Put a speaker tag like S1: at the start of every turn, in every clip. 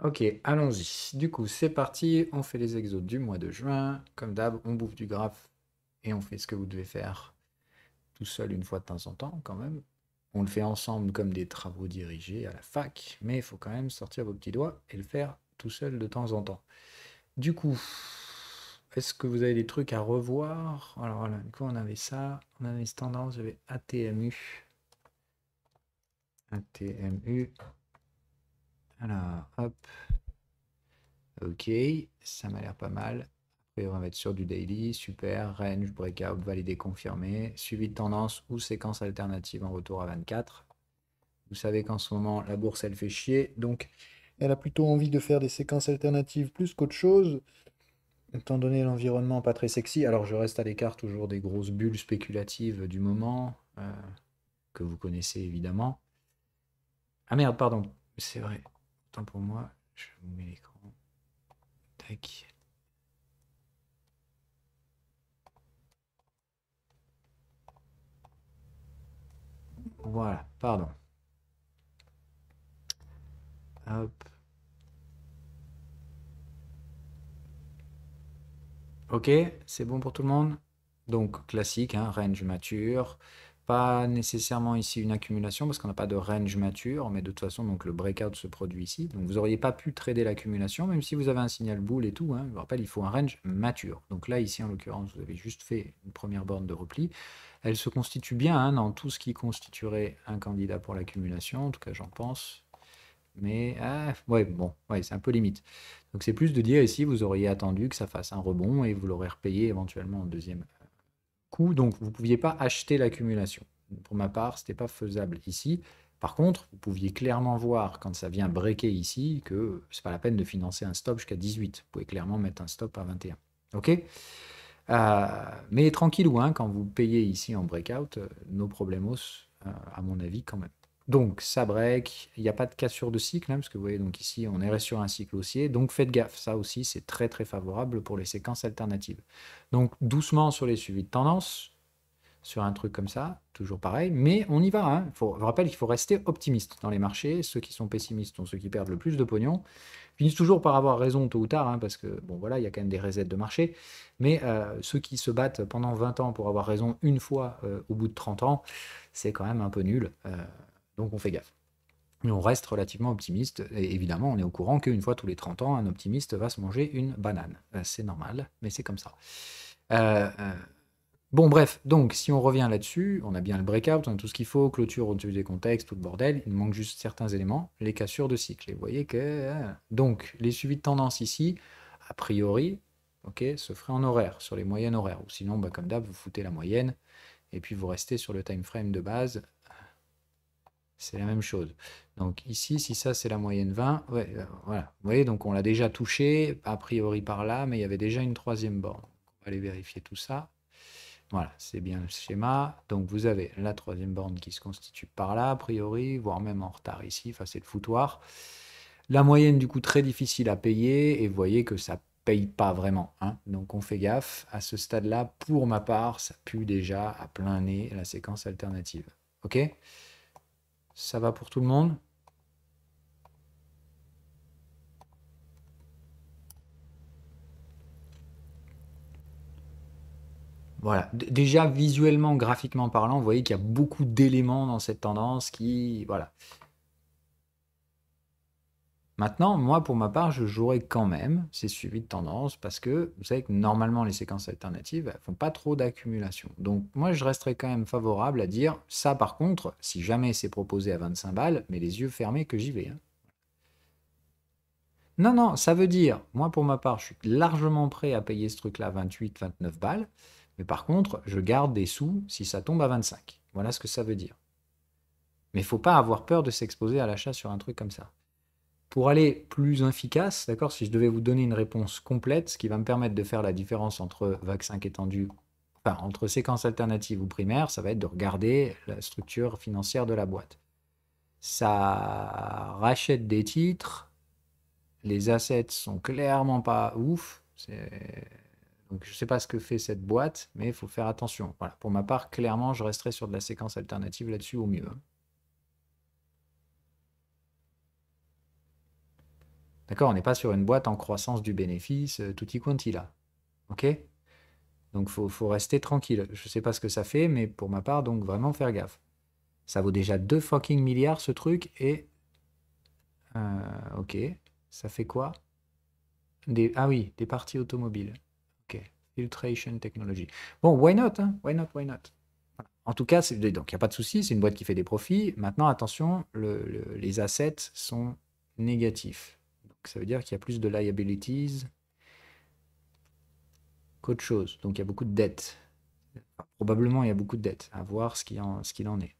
S1: Ok, allons-y. Du coup, c'est parti. On fait les exos du mois de juin. Comme d'hab, on bouffe du graphe et on fait ce que vous devez faire tout seul une fois de temps en temps, quand même. On le fait ensemble comme des travaux dirigés à la fac, mais il faut quand même sortir vos petits doigts et le faire tout seul de temps en temps. Du coup, est-ce que vous avez des trucs à revoir? Alors voilà, du coup, on avait ça, on avait cette tendance, j'avais ATMU. ATMU. Alors, hop. Ok, ça m'a l'air pas mal. Après, on va être sur du daily, super, range, breakout, validé, confirmé, suivi de tendance ou séquence alternative en retour à 24. Vous savez qu'en ce moment, la bourse, elle fait chier, donc elle a plutôt envie de faire des séquences alternatives plus qu'autre chose, étant donné l'environnement pas très sexy. Alors je reste à l'écart toujours des grosses bulles spéculatives du moment, que vous connaissez évidemment. Ah merde, pardon, c'est vrai. Autant pour moi, je vous mets l'écran. Tac. Voilà, pardon. Hop. Ok, c'est bon pour tout le monde? Donc classique, hein, range mature. Pas nécessairement ici une accumulation parce qu'on n'a pas de range mature, mais de toute façon, donc le breakout se produit ici. Donc vous n'auriez pas pu trader l'accumulation, même si vous avez un signal boule et tout, hein. Je vous rappelle, il faut un range mature. Donc là, ici en l'occurrence, vous avez juste fait une première borne de repli. Elle se constitue bien, hein, dans tout ce qui constituerait un candidat pour l'accumulation, en tout cas j'en pense. Mais ouais, bon, ouais, c'est un peu limite. Donc c'est plus de dire ici, vous auriez attendu que ça fasse un rebond et vous l'aurez repayé éventuellement en deuxième coup. Donc vous ne pouviez pas acheter l'accumulation. Pour ma part, ce n'était pas faisable ici. Par contre, vous pouviez clairement voir quand ça vient breaker ici que ce n'est pas la peine de financer un stop jusqu'à 18. Vous pouvez clairement mettre un stop à 21. OK? Mais tranquillou, hein, quand vous payez ici en breakout, nos problemos, à mon avis, quand même. Donc, ça break, il n'y a pas de cassure de cycle, hein, parce que vous voyez, donc ici, on est resté sur un cycle haussier, donc faites gaffe, ça aussi, c'est très très favorable pour les séquences alternatives. Donc, doucement sur les suivis de tendance, sur un truc comme ça, toujours pareil, mais on y va, hein. Je vous rappelle qu'il faut rester optimiste dans les marchés, ceux qui sont pessimistes sont ceux qui perdent le plus de pognon, finissent toujours par avoir raison tôt ou tard, hein, parce que bon voilà, il y a quand même des resets de marché, mais ceux qui se battent pendant 20 ans pour avoir raison une fois au bout de 30 ans, c'est quand même un peu nul, donc on fait gaffe. Mais on reste relativement optimiste, et évidemment on est au courant qu'une fois tous les 30 ans, un optimiste va se manger une banane. C'est normal, mais c'est comme ça. Euh, euh, Bon, bref, donc si on revient là-dessus, on a bien le breakout, on a tout ce qu'il faut, clôture au-dessus des contextes, tout le bordel, il manque juste certains éléments, les cassures de cycle. Et vous voyez que. Donc, les suivis de tendance ici, a priori, ok, se ferait en horaire, sur les moyennes horaires. Ou sinon, bah, comme d'hab, vous foutez la moyenne, et puis vous restez sur le time frame de base, c'est la même chose. Donc ici, si ça c'est la moyenne 20, ouais, voilà. Vous voyez, donc on l'a déjà touché, a priori par là, mais il y avait déjà une troisième borne. On va aller vérifier tout ça. Voilà, c'est bien le schéma. Donc vous avez la troisième borne qui se constitue par là, a priori, voire même en retard ici, enfin c'est le foutoir. La moyenne du coup très difficile à payer, et vous voyez que ça paye pas vraiment, hein. Donc on fait gaffe, à ce stade-là, pour ma part, ça pue déjà à plein nez la séquence alternative. Ok? Ça va pour tout le monde? Voilà. Déjà visuellement, graphiquement parlant, vous voyez qu'il y a beaucoup d'éléments dans cette tendance qui, voilà. Maintenant, moi, pour ma part, je jouerai quand même ces suivis de tendance parce que vous savez que normalement, les séquences alternatives, elles font pas trop d'accumulation. Donc, moi, je resterai quand même favorable à dire ça, par contre, si jamais c'est proposé à 25 balles, mais les yeux fermés que j'y vais, hein. Non, non, ça veut dire, moi, pour ma part, je suis largement prêt à payer ce truc-là 28, 29 balles, mais par contre, je garde des sous si ça tombe à 25. Voilà ce que ça veut dire. Mais il faut pas avoir peur de s'exposer à l'achat sur un truc comme ça. Pour aller plus efficace, d'accord, si je devais vous donner une réponse complète, ce qui va me permettre de faire la différence entre vaccin étendu, enfin entre séquence alternative ou primaire, ça va être de regarder la structure financière de la boîte. Ça rachète des titres, les assets sont clairement pas ouf. Donc je ne sais pas ce que fait cette boîte, mais il faut faire attention. Voilà. Pour ma part, clairement, je resterai sur de la séquence alternative là-dessus au mieux, hein. D'accord? On n'est pas sur une boîte en croissance du bénéfice, tutti quanti là. OK? Donc, faut rester tranquille. Je ne sais pas ce que ça fait, mais pour ma part, donc vraiment faire gaffe. Ça vaut déjà 2 fucking milliards ce truc et... ok. Ça fait quoi? Ah oui, des parties automobiles. Ok. Filtration technology. Bon, why not, hein? Why not, why not? Voilà. En tout cas, donc il n'y a pas de souci, c'est une boîte qui fait des profits. Maintenant, attention, les assets sont négatifs. Donc, ça veut dire qu'il y a plus de liabilities qu'autre chose. Donc, il y a beaucoup de dettes. Enfin, probablement, il y a beaucoup de dettes. À voir ce qu'il en est.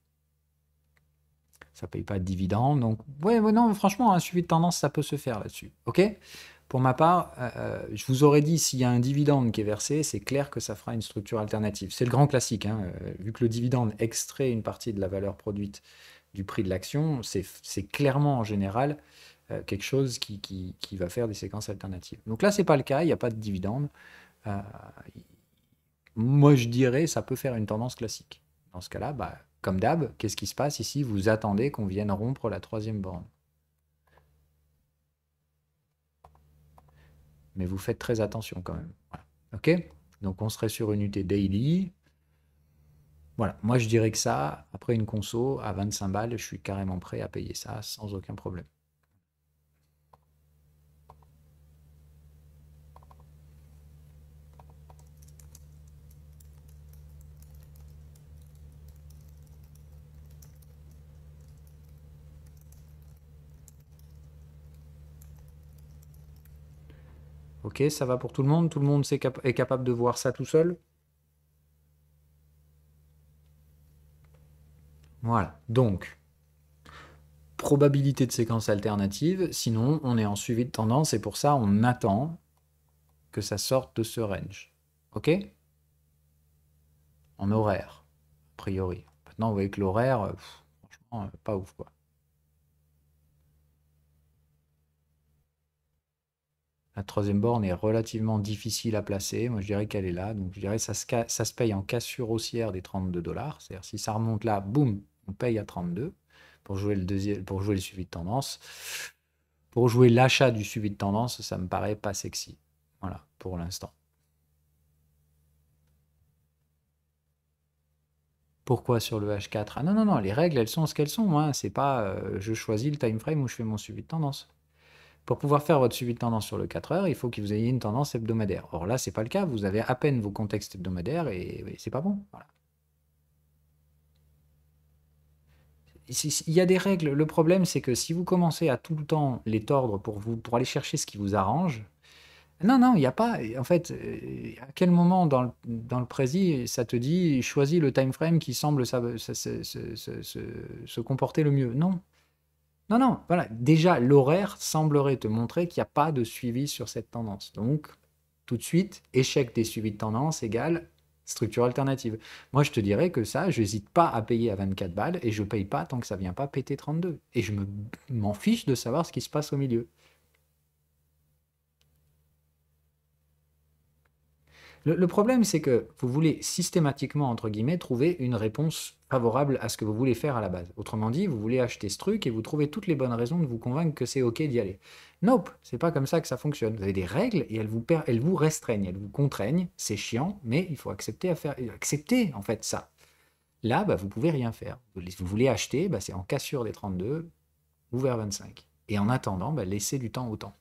S1: Ça paye pas de dividendes. Donc, ouais, non, franchement, un suivi de tendance, ça peut se faire là-dessus. OK? Pour ma part, je vous aurais dit, s'il y a un dividende qui est versé, c'est clair que ça fera une structure alternative. C'est le grand classique, hein. Vu que le dividende extrait une partie de la valeur produite du prix de l'action, c'est clairement en général quelque chose qui va faire des séquences alternatives. Donc là, c'est pas le cas, il n'y a pas de dividende. Euh, Moi, je dirais, ça peut faire une tendance classique. Dans ce cas-là, bah, comme d'hab, qu'est-ce qui se passe ici? Vous attendez qu'on vienne rompre la troisième borne. Mais vous faites très attention quand même. Voilà. OK? Donc, on serait sur une unité daily. Voilà. Moi, je dirais que ça, après une conso à 25 balles, je suis carrément prêt à payer ça sans aucun problème. OK, ça va pour tout le monde? Tout le monde est capable de voir ça tout seul? Voilà. Donc, probabilité de séquence alternative. Sinon, on est en suivi de tendance et pour ça, on attend que ça sorte de ce range. OK? En horaire, a priori. Maintenant, vous voyez que l'horaire, franchement, pas ouf, quoi. La troisième borne est relativement difficile à placer. Moi, je dirais qu'elle est là. Donc, je dirais que ça se paye en cassure haussière des 32 dollars. C'est-à-dire, si ça remonte là, boum, on paye à 32 pour jouer pour jouer le suivi de tendance. Pour jouer l'achat du suivi de tendance, ça me paraît pas sexy. Voilà, pour l'instant. Pourquoi sur le H4? Ah non, non, non, les règles, elles sont ce qu'elles sont. Hein. C'est pas je choisis le time frame où je fais mon suivi de tendance. Pour pouvoir faire votre suivi de tendance sur le 4 heures, il faut que vous ayez une tendance hebdomadaire. Or là, c'est pas le cas. Vous avez à peine vos contextes hebdomadaires et c'est pas bon. Voilà. Il y a des règles. Le problème, c'est que si vous commencez à tout le temps les tordre pour aller chercher ce qui vous arrange, non, non, il n'y a pas. En fait, à quel moment dans le précis, ça te dit choisis le time frame qui semble se comporter le mieux? Non. Non, non, voilà. Déjà, l'horaire semblerait te montrer qu'il n'y a pas de suivi sur cette tendance. Donc, tout de suite, échec des suivis de tendance égale structure alternative. Moi, je te dirais que ça, je n'hésite pas à payer à 24 balles et je ne paye pas tant que ça ne vient pas péter 32. Et je m'en fiche de savoir ce qui se passe au milieu. Le problème, c'est que vous voulez systématiquement, entre guillemets, trouver une réponse favorable à ce que vous voulez faire à la base. Autrement dit, vous voulez acheter ce truc et vous trouvez toutes les bonnes raisons de vous convaincre que c'est OK d'y aller. Nope, c'est pas comme ça que ça fonctionne. Vous avez des règles et elles vous restreignent, elles vous contraignent. C'est chiant, mais il faut accepter en fait ça. Là, bah, vous pouvez rien faire. Vous voulez acheter, bah, c'est en cassure des 32, ouvert 25. Et en attendant, bah, laissez du temps au temps.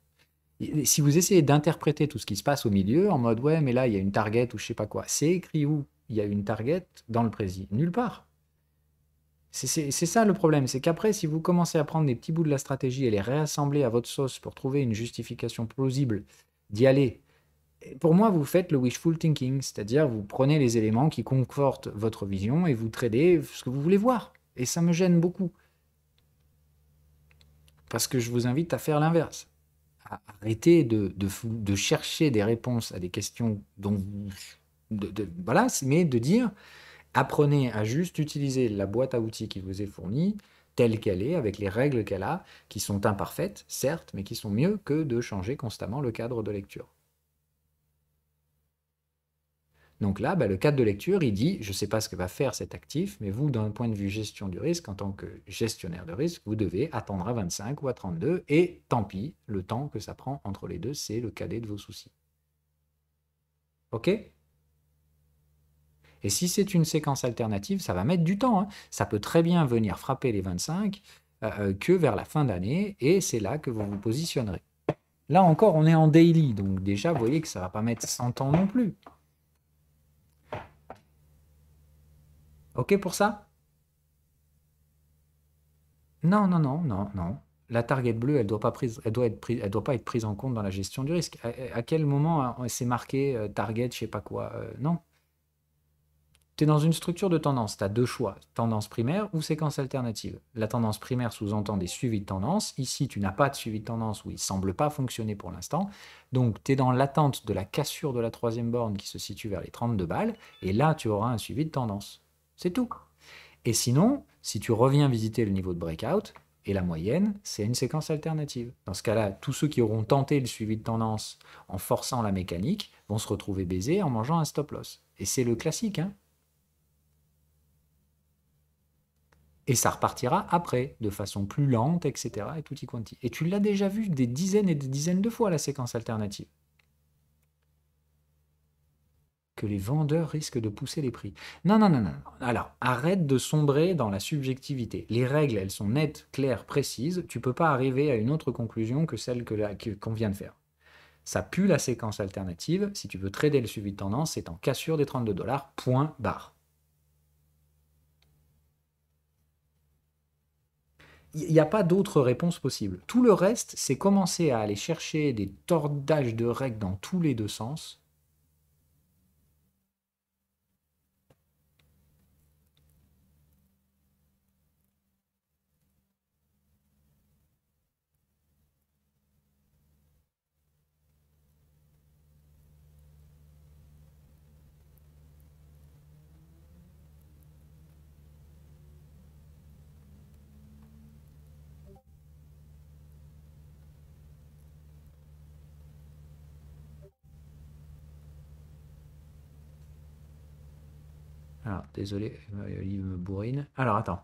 S1: Si vous essayez d'interpréter tout ce qui se passe au milieu en mode ouais, mais là il y a une target ou je sais pas quoi, c'est écrit où? Il y a une target dans le précis? Nulle part. C'est ça le problème, c'est qu'après, si vous commencez à prendre des petits bouts de la stratégie et les réassembler à votre sauce pour trouver une justification plausible d'y aller, pour moi, vous faites le wishful thinking, c'est-à-dire vous prenez les éléments qui confortent votre vision et vous tradez ce que vous voulez voir. Et ça me gêne beaucoup, parce que je vous invite à faire l'inverse. Arrêtez de chercher des réponses à des questions dont voilà, mais de dire apprenez à juste utiliser la boîte à outils qui vous est fournie telle qu'elle est, avec les règles qu'elle a, qui sont imparfaites, certes, mais qui sont mieux que de changer constamment le cadre de lecture. Donc là, le cadre de lecture, il dit, je ne sais pas ce que va faire cet actif, mais vous, d'un point de vue gestion du risque, en tant que gestionnaire de risque, vous devez attendre à 25 ou à 32, et tant pis, le temps que ça prend entre les deux, c'est le cadet de vos soucis. OK? Et si c'est une séquence alternative, ça va mettre du temps, hein. Ça peut très bien venir frapper les 25 que vers la fin d'année, et c'est là que vous vous positionnerez. Là encore, on est en daily, donc déjà, vous voyez que ça ne va pas mettre 100 ans non plus. OK pour ça? Non, non, non, non, non. La target bleue, elle doit pas être prise en compte dans la gestion du risque. À quel moment c'est marqué target, je sais pas quoi? Non. Tu es dans une structure de tendance, tu as deux choix, tendance primaire ou séquence alternative. La tendance primaire sous-entend des suivis de tendance. Ici, tu n'as pas de suivi de tendance ou il ne semble pas fonctionner pour l'instant. Donc, tu es dans l'attente de la cassure de la troisième borne qui se situe vers les 32 balles. Et là, tu auras un suivi de tendance. C'est tout. Et sinon, si tu reviens visiter le niveau de breakout, et la moyenne, c'est une séquence alternative. Dans ce cas-là, tous ceux qui auront tenté le suivi de tendance en forçant la mécanique vont se retrouver baisés en mangeant un stop loss. Et c'est le classique, hein. Et ça repartira après, de façon plus lente, etc. Et tutti quanti. Et tu l'as déjà vu des dizaines et des dizaines de fois, la séquence alternative. Que les vendeurs risquent de pousser les prix. Non, non, non, non. Alors, arrête de sombrer dans la subjectivité. Les règles, elles sont nettes, claires, précises. Tu ne peux pas arriver à une autre conclusion que celle qu'on vient de faire. Ça pue la séquence alternative. Si tu veux trader le suivi de tendance, c'est en cassure des 32 $, point barre. Il n'y a pas d'autre réponse possible. Tout le reste, c'est commencer à aller chercher des tordages de règles dans tous les deux sens. Alors, désolé, il me bourrine. Alors, attends.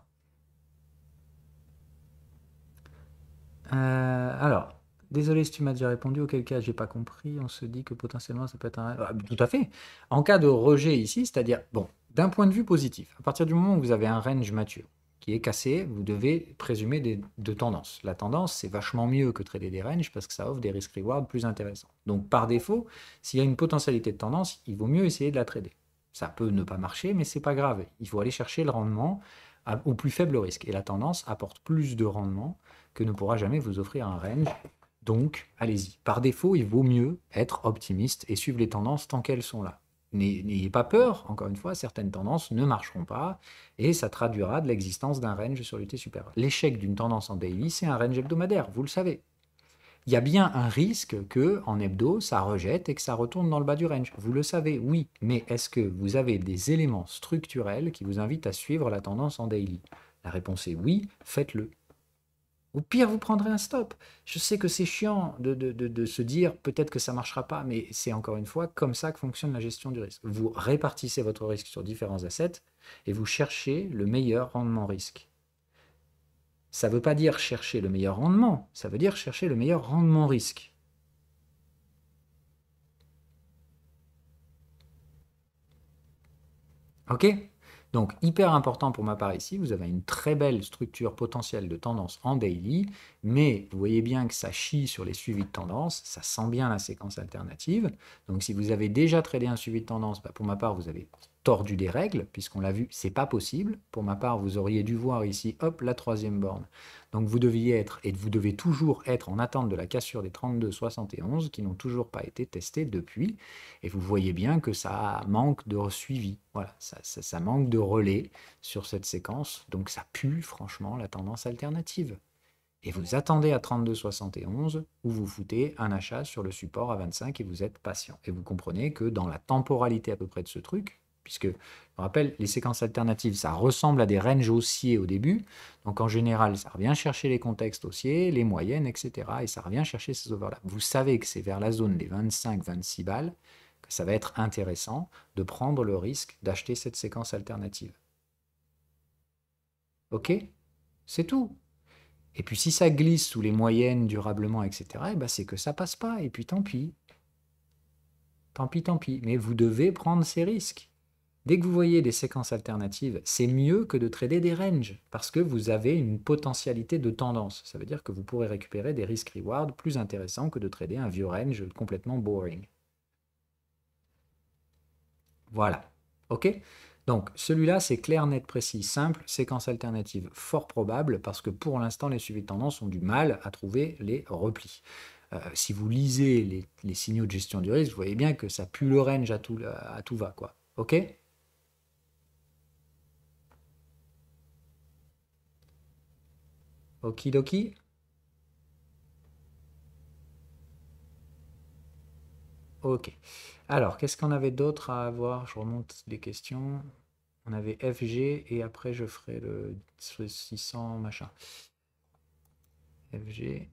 S1: Alors, désolé si tu m'as déjà répondu, auquel cas j'ai pas compris. On se dit que potentiellement ça peut être un... tout à fait. En cas de rejet ici, c'est-à-dire, bon, d'un point de vue positif, à partir du moment où vous avez un range mature qui est cassé, vous devez présumer de tendances. La tendance, c'est vachement mieux que trader des ranges parce que ça offre des risk-reward plus intéressants. Donc, par défaut, s'il y a une potentialité de tendance, il vaut mieux essayer de la trader. Ça peut ne pas marcher, mais c'est pas grave. Il faut aller chercher le rendement au plus faible risque. Et la tendance apporte plus de rendement que ne pourra jamais vous offrir un range. Donc, allez-y. Par défaut, il vaut mieux être optimiste et suivre les tendances tant qu'elles sont là. N'ayez pas peur, encore une fois, certaines tendances ne marcheront pas et ça traduira de l'existence d'un range sur l'unité supérieure. L'échec d'une tendance en daily, c'est un range hebdomadaire, vous le savez. Il y a bien un risque que en hebdo, ça rejette et que ça retourne dans le bas du range. Vous le savez, oui. Mais est-ce que vous avez des éléments structurels qui vous invitent à suivre la tendance en daily? La réponse est oui, faites-le. Au pire, vous prendrez un stop. Je sais que c'est chiant de se dire peut-être que ça ne marchera pas, mais c'est encore une fois comme ça que fonctionne la gestion du risque. Vous répartissez votre risque sur différents assets et vous cherchez le meilleur rendement risque. Ça ne veut pas dire chercher le meilleur rendement, ça veut dire chercher le meilleur rendement risque. Ok? Donc, hyper important pour ma part ici, vous avez une très belle structure potentielle de tendance en daily, mais vous voyez bien que ça chie sur les suivis de tendance, ça sent bien la séquence alternative. Donc, si vous avez déjà tradé un suivi de tendance, pour ma part, vous avez tordu des règles, puisqu'on l'a vu, c'est pas possible. Pour ma part, vous auriez dû voir ici, hop, la troisième borne. Donc, vous deviez être, et vous devez toujours être en attente de la cassure des 32,71 qui n'ont toujours pas été testés depuis. Et vous voyez bien que ça manque de suivi. Voilà, ça manque de relais sur cette séquence. Donc ça pue franchement la tendance alternative. Et vous attendez à 32,71 ou vous foutez un achat sur le support à 25 et vous êtes patient. Et vous comprenez que dans la temporalité à peu près de ce truc, puisque, je me rappelle, les séquences alternatives, ça ressemble à des ranges haussiers au début. Donc en général, ça revient chercher les contextes haussiers, les moyennes, etc. Et ça revient chercher ces overlaps. Vous savez que c'est vers la zone des 25-26 balles ça va être intéressant de prendre le risque d'acheter cette séquence alternative. Ok? C'est tout. Et puis si ça glisse sous les moyennes durablement, etc., eh ben c'est que ça passe pas. Et puis tant pis. Tant pis, tant pis. Mais vous devez prendre ces risques. Dès que vous voyez des séquences alternatives, c'est mieux que de trader des ranges, parce que vous avez une potentialité de tendance. Ça veut dire que vous pourrez récupérer des risques-reward plus intéressants que de trader un vieux range complètement boring. Voilà. OK? Donc, celui-là, c'est clair, net, précis, simple, séquence alternative fort probable, parce que pour l'instant, les suivis de tendance ont du mal à trouver les replis. Si vous lisez les signaux de gestion du risque, vous voyez bien que ça pue le range à tout va, quoi. OK? Okidoki. Ok. Alors, qu'est-ce qu'on avait d'autre à avoir? Je remonte les questions. On avait FG et après je ferai le 600 machin. FG.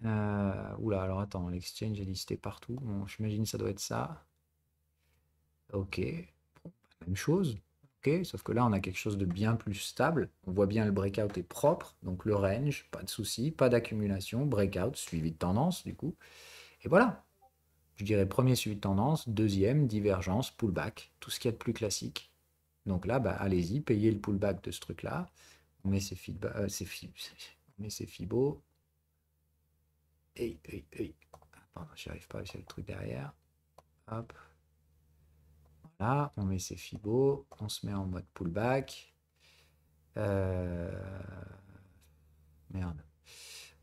S1: Oula, alors attends, l'exchange est listé partout. Bon, j'imagine que ça doit être ça. Ok. Bon, même chose. Ok, sauf que là, on a quelque chose de bien plus stable. On voit bien le breakout est propre, donc le range, pas de souci, pas d'accumulation, breakout suivi de tendance du coup. Et voilà. Je dirais premier suivi de tendance, deuxième, divergence, pullback, tout ce qu'il y a de plus classique. Donc là, bah, allez-y, payez le pullback de ce truc-là. On met ses on met ses fibos. Pardon, j'y arrive pas, c'est le truc derrière. Hop. Là, on met ses fibos, on se met en mode pullback. Merde.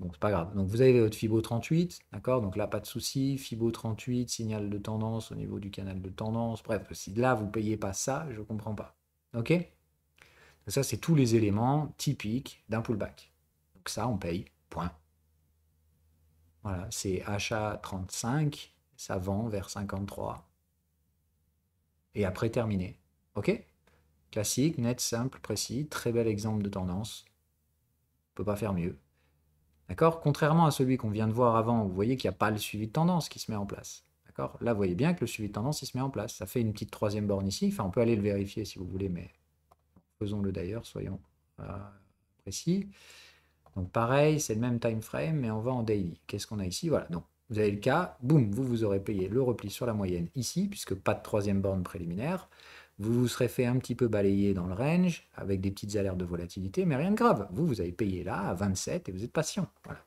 S1: Bon, c'est pas grave. Donc vous avez votre Fibo 38, d'accord? Donc là, pas de souci. Fibo 38, signal de tendance au niveau du canal de tendance. Bref, si là, vous ne payez pas ça, je ne comprends pas. Ok? Ça, c'est tous les éléments typiques d'un pullback. Donc ça, on paye. Point. Voilà, c'est achat 35, ça vend vers 53. Et après, terminé. Ok? Classique, net, simple, précis. Très bel exemple de tendance. On ne peut pas faire mieux. D'accord? Contrairement à celui qu'on vient de voir avant, vous voyez qu'il n'y a pas le suivi de tendance qui se met en place. D'accord? Là, vous voyez bien que le suivi de tendance, il se met en place. Ça fait une petite troisième borne ici. Enfin, on peut aller le vérifier si vous voulez, mais faisons-le d'ailleurs, soyons précis. Donc pareil, c'est le même time frame, mais on va en daily. Qu'est-ce qu'on a ici? Voilà, donc vous avez le cas, boum, vous aurez payé le repli sur la moyenne ici, puisque pas de troisième borne préliminaire. Vous vous serez fait un petit peu balayer dans le range, avec des petites alertes de volatilité, mais rien de grave. Vous avez payé là à 27 et vous êtes patient. Voilà.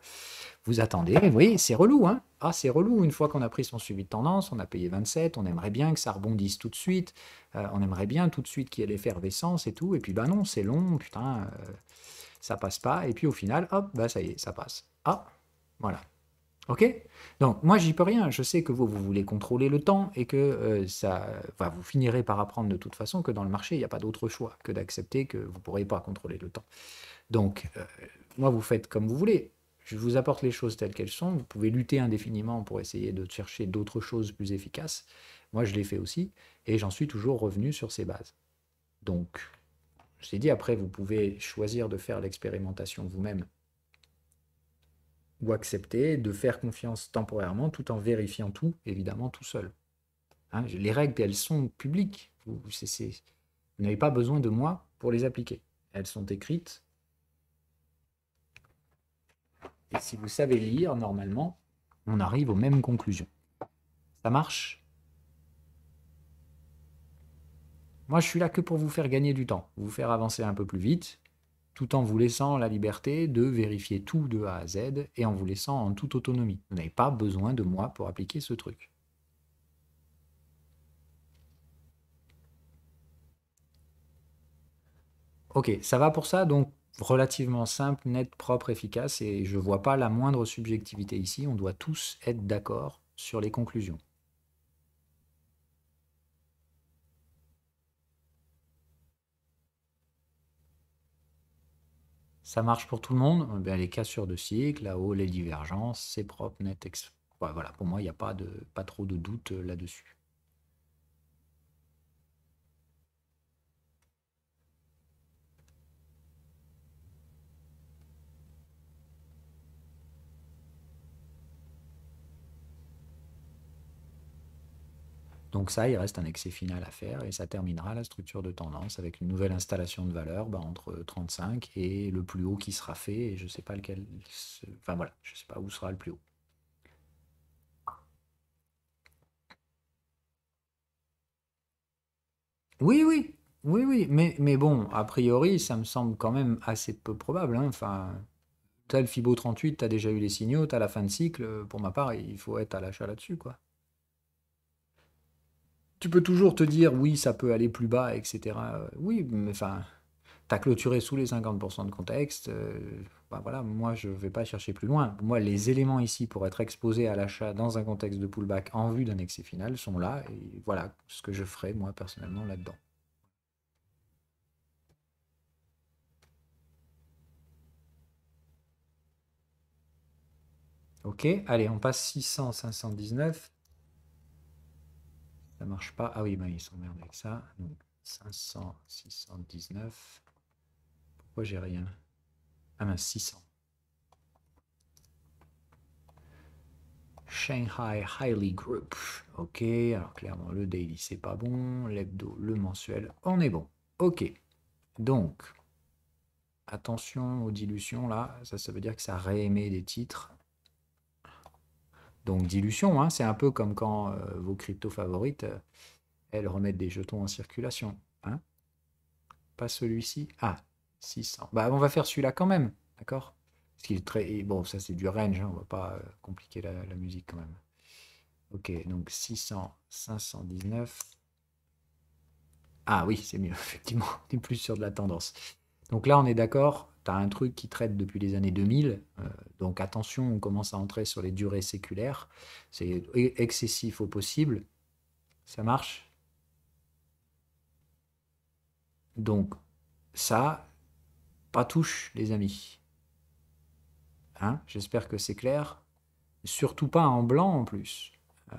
S1: Vous attendez, vous voyez, c'est relou, hein? Ah, c'est relou, une fois qu'on a pris son suivi de tendance, on a payé 27, on aimerait bien que ça rebondisse tout de suite, on aimerait bien tout de suite qu'il y ait l'effervescence et tout, et puis bah non, c'est long, putain, ça passe pas, et puis au final, hop, bah ça y est, ça passe. Ah, voilà. Ok? Donc moi j'y peux rien, je sais que vous voulez contrôler le temps et que vous finirez par apprendre de toute façon que dans le marché, il n'y a pas d'autre choix que d'accepter que vous ne pourrez pas contrôler le temps. Donc moi vous faites comme vous voulez, je vous apporte les choses telles qu'elles sont, vous pouvez lutter indéfiniment pour essayer de chercher d'autres choses plus efficaces, moi je l'ai fait aussi, et j'en suis toujours revenu sur ces bases. Donc, je t'ai dit, après, vous pouvez choisir de faire l'expérimentation vous-même ou accepter de faire confiance temporairement tout en vérifiant tout, évidemment, tout seul. Hein, les règles, elles sont publiques. Vous n'avez pas besoin de moi pour les appliquer. Elles sont écrites. Et si vous savez lire, normalement, on arrive aux mêmes conclusions. Ça marche? Moi, je suis là que pour vous faire gagner du temps, vous faire avancer un peu plus vite, tout en vous laissant la liberté de vérifier tout de A à Z et en vous laissant en toute autonomie. Vous n'avez pas besoin de moi pour appliquer ce truc. Ok, ça va pour ça, donc relativement simple, net, propre, efficace, et je ne vois pas la moindre subjectivité ici, on doit tous être d'accord sur les conclusions. Ça marche pour tout le monde. Eh bien, les cassures de cycle, là-haut, les divergences, c'est propre, net, ouais, voilà, pour moi, il n'y a pas trop de doute là-dessus. Donc ça, il reste un excès final à faire et ça terminera la structure de tendance avec une nouvelle installation de valeur entre 35 et le plus haut qui sera fait. Et je ne sais pas lequel. Enfin voilà, je ne sais pas où sera le plus haut. Oui, oui, oui, oui. Mais bon, a priori, ça me semble quand même assez peu probable, hein. Enfin, tu as le Fibo 38, tu as déjà eu les signaux, tu as la fin de cycle. Pour ma part, il faut être à l'achat là-dessus, quoi. Tu peux toujours te dire, oui, ça peut aller plus bas, etc. Oui, mais enfin, tu as clôturé sous les 50% de contexte. Bah voilà, moi, je ne vais pas chercher plus loin. Moi, les éléments ici pour être exposé à l'achat dans un contexte de pullback en vue d'un excès final sont là. Et voilà ce que je ferai, moi, personnellement, là-dedans. Ok, allez, on passe 600, 519. Ça marche pas. Ah oui, ben, ils s'emmerdent avec ça. Donc, 500, 619. Pourquoi j'ai rien? Ah mince, 600. Shanghai Highly Group. Ok, alors clairement le daily c'est pas bon, l'hebdo, le mensuel, on est bon. Ok, donc attention aux dilutions là, ça veut dire que ça réémet des titres. Donc dilution, hein, c'est un peu comme quand vos cryptos favorites, elles remettent des jetons en circulation. Hein. Pas celui-ci. Ah, 600. Bah on va faire celui-là quand même, d'accord? Parce qu'il est très... Bon, ça c'est du range, hein, on va pas compliquer la musique quand même. Ok, donc 600, 519. Ah oui, c'est mieux, effectivement. On est plus sur de la tendance. Donc là, on est d'accord, tu as un truc qui traite depuis les années 2000. Donc attention, on commence à entrer sur les durées séculaires. C'est excessif au possible. Ça marche. Donc ça, pas touche, les amis. Hein, j'espère que c'est clair. Surtout pas en blanc en plus. Euh,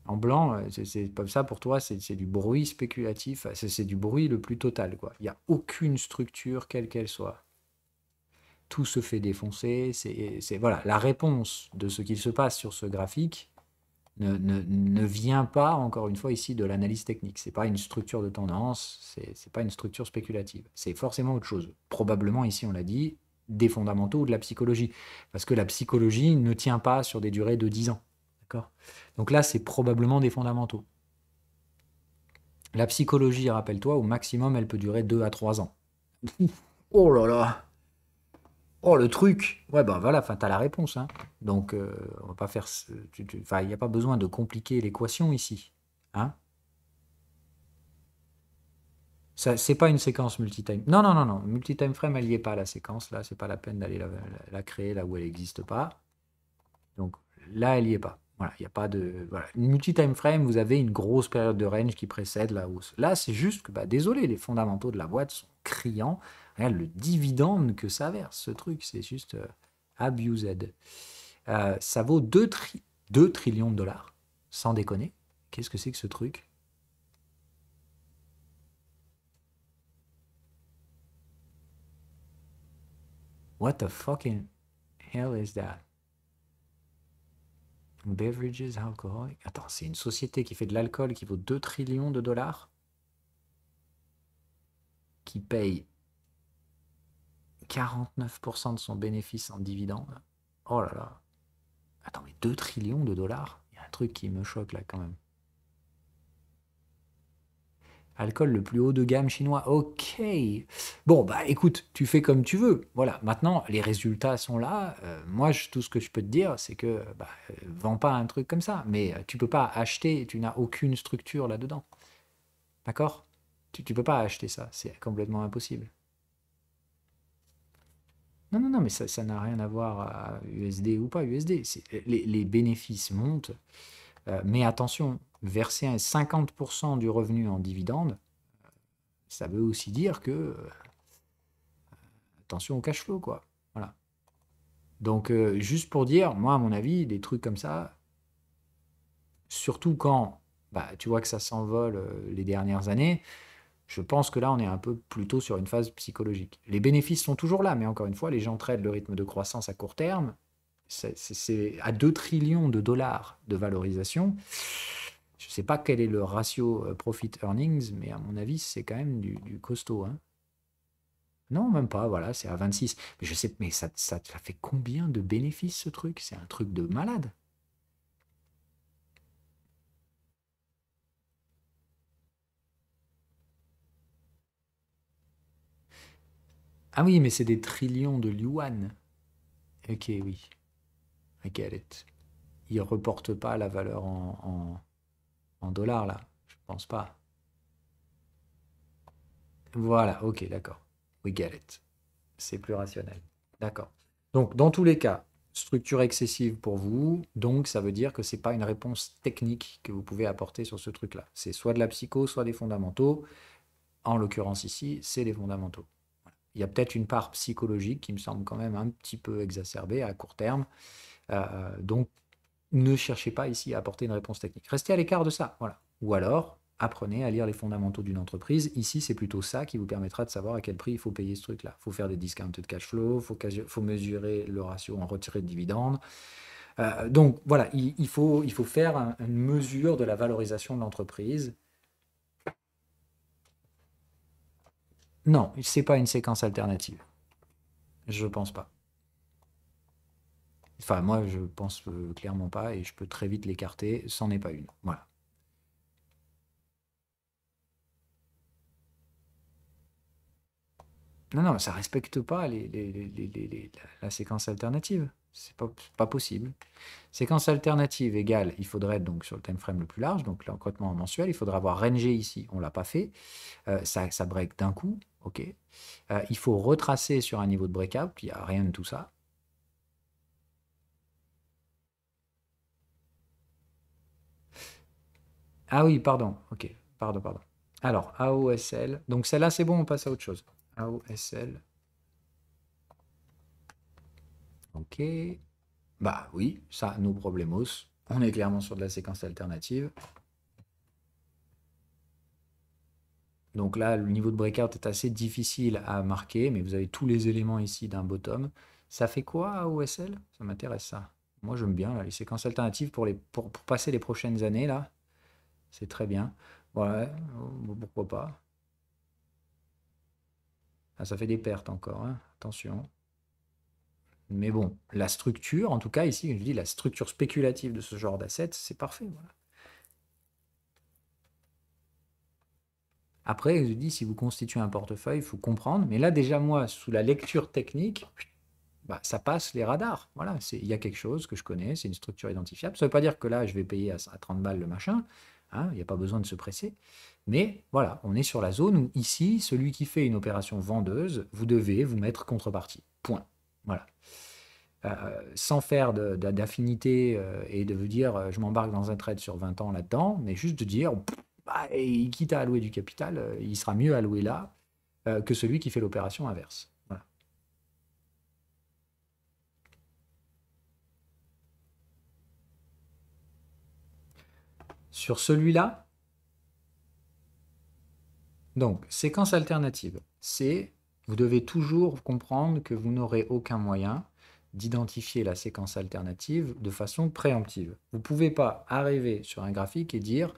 S1: En blanc, c'est comme ça pour toi, c'est du bruit spéculatif, c'est du bruit le plus total, quoi. Il n'y a aucune structure, quelle qu'elle soit. Tout se fait défoncer. Voilà, la réponse de ce qu'il se passe sur ce graphique ne vient pas, encore une fois, ici de l'analyse technique. Ce n'est pas une structure de tendance, c'est pas une structure spéculative. C'est forcément autre chose. Probablement, ici, on l'a dit, des fondamentaux ou de la psychologie. Parce que la psychologie ne tient pas sur des durées de 10 ans. D'accord. Donc là, c'est probablement des fondamentaux. La psychologie, rappelle-toi, au maximum, elle peut durer 2 à 3 ans. Oh là là. Oh, le truc. Ouais, ben voilà, enfin, t'as la réponse, hein. Donc, on va pas faire... Enfin, il n'y a pas besoin de compliquer l'équation ici. Hein. Ça, c'est pas une séquence multitime. Non, non, non, non. Multitime frame, elle n'y est pas, la séquence. Là, c'est pas la peine d'aller la créer là où elle n'existe pas. Donc là, elle n'y est pas. Voilà, il n'y a pas de. Voilà. Une multi-time frame, vous avez une grosse période de range qui précède la hausse. Là, c'est juste que, bah, désolé, les fondamentaux de la boîte sont criants. Regarde le dividende que ça verse, ce truc, c'est juste abused. Ça vaut 2 trillions de dollars, sans déconner. Qu'est-ce que c'est que ce truc? What the fucking hell is that? Beverages alcoholic. Attends, c'est une société qui fait de l'alcool qui vaut 2 trillions de dollars, qui paye 49% de son bénéfice en dividende. Oh là là. Attends, mais 2 trillions de dollars? Il y a un truc qui me choque là quand même. Alcool le plus haut de gamme chinois. Ok. Bon, bah écoute, tu fais comme tu veux. Voilà, maintenant, les résultats sont là. Moi, tout ce que je peux te dire, c'est que bah, vends pas un truc comme ça. Mais tu peux pas acheter, tu n'as aucune structure là-dedans. D'accord. Tu peux pas acheter ça. C'est complètement impossible. Non, non, non, mais ça n'a rien à voir à USD ou pas USD. Les bénéfices montent, mais attention, verser 50% du revenu en dividende, ça veut aussi dire que, attention au cash flow, quoi. Voilà. Donc, juste pour dire, moi, à mon avis, des trucs comme ça, surtout quand bah, tu vois que ça s'envole les dernières années, je pense que là, on est un peu plutôt sur une phase psychologique. Les bénéfices sont toujours là, mais encore une fois, les gens traitent le rythme de croissance à court terme. C'est à 2 trillions de dollars de valorisation. Je ne sais pas quel est le ratio profit earnings, mais à mon avis, c'est quand même du costaud, hein. Non, même pas, voilà, c'est à 26. Mais je sais, mais ça fait combien de bénéfices ce truc? C'est un truc de malade. Ah oui, mais c'est des trillions de yuan. Ok, oui, I get it. Ils reportent pas la valeur en dollars, là. Je pense pas. Voilà, ok, d'accord. We get it. C'est plus rationnel. D'accord. Donc, dans tous les cas, structure excessive pour vous, donc ça veut dire que c'est pas une réponse technique que vous pouvez apporter sur ce truc-là. C'est soit de la psycho, soit des fondamentaux. En l'occurrence ici, c'est des fondamentaux. Il y a peut-être une part psychologique qui me semble quand même un petit peu exacerbée à court terme. Donc, ne cherchez pas ici à apporter une réponse technique. Restez à l'écart de ça. Voilà. Ou alors, apprenez à lire les fondamentaux d'une entreprise. Ici, c'est plutôt ça qui vous permettra de savoir à quel prix il faut payer ce truc-là. Il faut faire des discounted cash flow, faut mesurer le ratio en retiré de dividendes. Donc, voilà, il faut faire une mesure de la valorisation de l'entreprise. Non, c'est pas une séquence alternative. Je pense pas. Enfin, moi, je pense clairement pas et je peux très vite l'écarter. C'en est pas une. Voilà. Non, non, ça respecte pas la séquence alternative. C'est pas possible. Séquence alternative égale, il faudrait être donc sur le time frame le plus large, donc l'encroîtement mensuel, il faudra avoir rangé ici. On l'a pas fait. Ça break d'un coup. OK. Il faut retracer sur un niveau de breakout. Il n'y a rien de tout ça. Ah oui, pardon. OK. Pardon, pardon. Alors, AOSL. Donc celle-là, c'est bon, on passe à autre chose. AOSL. OK. Bah oui, ça, nos problemos. On est clairement sur de la séquence alternative. Donc là, le niveau de breakout est assez difficile à marquer, mais vous avez tous les éléments ici d'un bottom. Ça fait quoi à OSL? Ça m'intéresse ça. Moi, j'aime bien là, les séquences alternatives pour passer les prochaines années, là. C'est très bien. Ouais, pourquoi pas. Ah, ça fait des pertes encore, hein. Attention. Mais bon, la structure, en tout cas ici, je dis la structure spéculative de ce genre d'assets, c'est parfait. Voilà. Après, je dis, si vous constituez un portefeuille, il faut comprendre. Mais là, déjà, moi, sous la lecture technique, bah, ça passe les radars. Voilà, il y a quelque chose que je connais, c'est une structure identifiable. Ça ne veut pas dire que là, je vais payer à 30 balles le machin. Hein, il n'y a pas besoin de se presser. Mais voilà, on est sur la zone où ici, celui qui fait une opération vendeuse, vous devez vous mettre contrepartie. Point. Voilà. Sans faire d'affinité et de vous dire je m'embarque dans un trade sur 20 ans là-dedans, mais juste de dire bah, quitte à allouer du capital, il sera mieux alloué là que celui qui fait l'opération inverse. Voilà. Sur celui-là, donc séquence alternative, c'est vous devez toujours comprendre que vous n'aurez aucun moyen d'identifier la séquence alternative de façon préemptive. Vous ne pouvez pas arriver sur un graphique et dire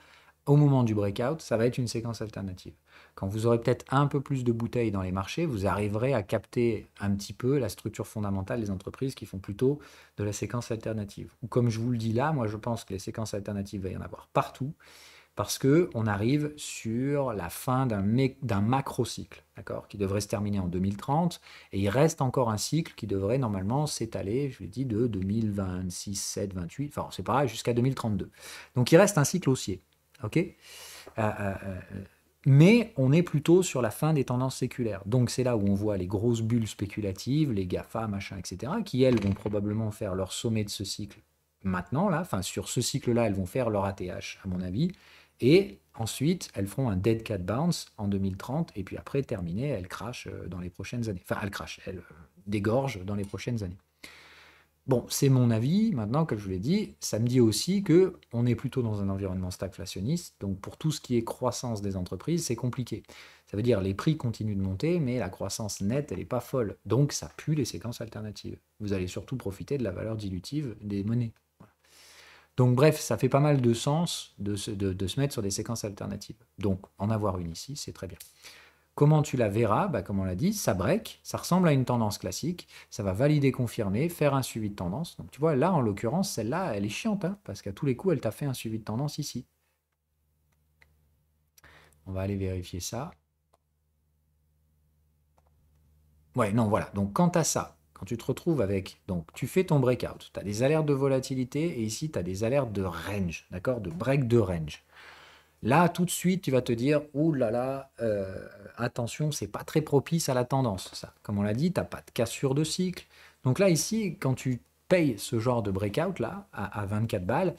S1: au moment du breakout, ça va être une séquence alternative. Quand vous aurez peut-être un peu plus de bouteilles dans les marchés, vous arriverez à capter un petit peu la structure fondamentale des entreprises qui font plutôt de la séquence alternative. Ou comme je vous le dis là, moi je pense que les séquences alternatives, il va y en avoir partout parce qu'on arrive sur la fin d'un macro-cycle, d'accord, qui devrait se terminer en 2030, et il reste encore un cycle qui devrait normalement s'étaler, je l'ai dit, de 2026, 7, 28, enfin c'est pareil, jusqu'à 2032. Donc il reste un cycle haussier, ok. Mais on est plutôt sur la fin des tendances séculaires. Donc c'est là où on voit les grosses bulles spéculatives, les GAFA, machin, etc., qui elles vont probablement faire leur sommet de ce cycle maintenant, là, enfin sur ce cycle-là, elles vont faire leur ATH, à mon avis, et ensuite, elles feront un dead cat bounce en 2030, et puis après, terminé, elles crachent dans les prochaines années. Enfin, elles crachent, elles dégorgent dans les prochaines années. Bon, c'est mon avis. Maintenant, comme je vous l'ai dit, ça me dit aussi que on est plutôt dans un environnement stagflationniste. Donc, pour tout ce qui est croissance des entreprises, c'est compliqué. Ça veut dire les prix continuent de monter, mais la croissance nette, elle n'est pas folle. Donc, ça pue les séquences alternatives. Vous allez surtout profiter de la valeur dilutive des monnaies. Donc bref, ça fait pas mal de sens de se mettre sur des séquences alternatives. Donc en avoir une ici, c'est très bien. Comment tu la verras? Bah, comme on l'a dit, ça break, ça ressemble à une tendance classique, ça va valider, confirmer, faire un suivi de tendance. Donc tu vois, là en l'occurrence, celle-là, elle est chiante, hein, parce qu'à tous les coups, elle t'a fait un suivi de tendance ici. On va aller vérifier ça. Ouais, non, voilà. Donc quant à ça, quand tu te retrouves avec, donc tu fais ton breakout, tu as des alertes de volatilité et ici tu as des alertes de range, d'accord, de break de range. Là, tout de suite, tu vas te dire, ouh là là, attention, c'est pas très propice à la tendance, ça. Comme on l'a dit, tu n'as pas de cassure de cycle. Donc là, ici, quand tu payes ce genre de breakout là, à 24 balles,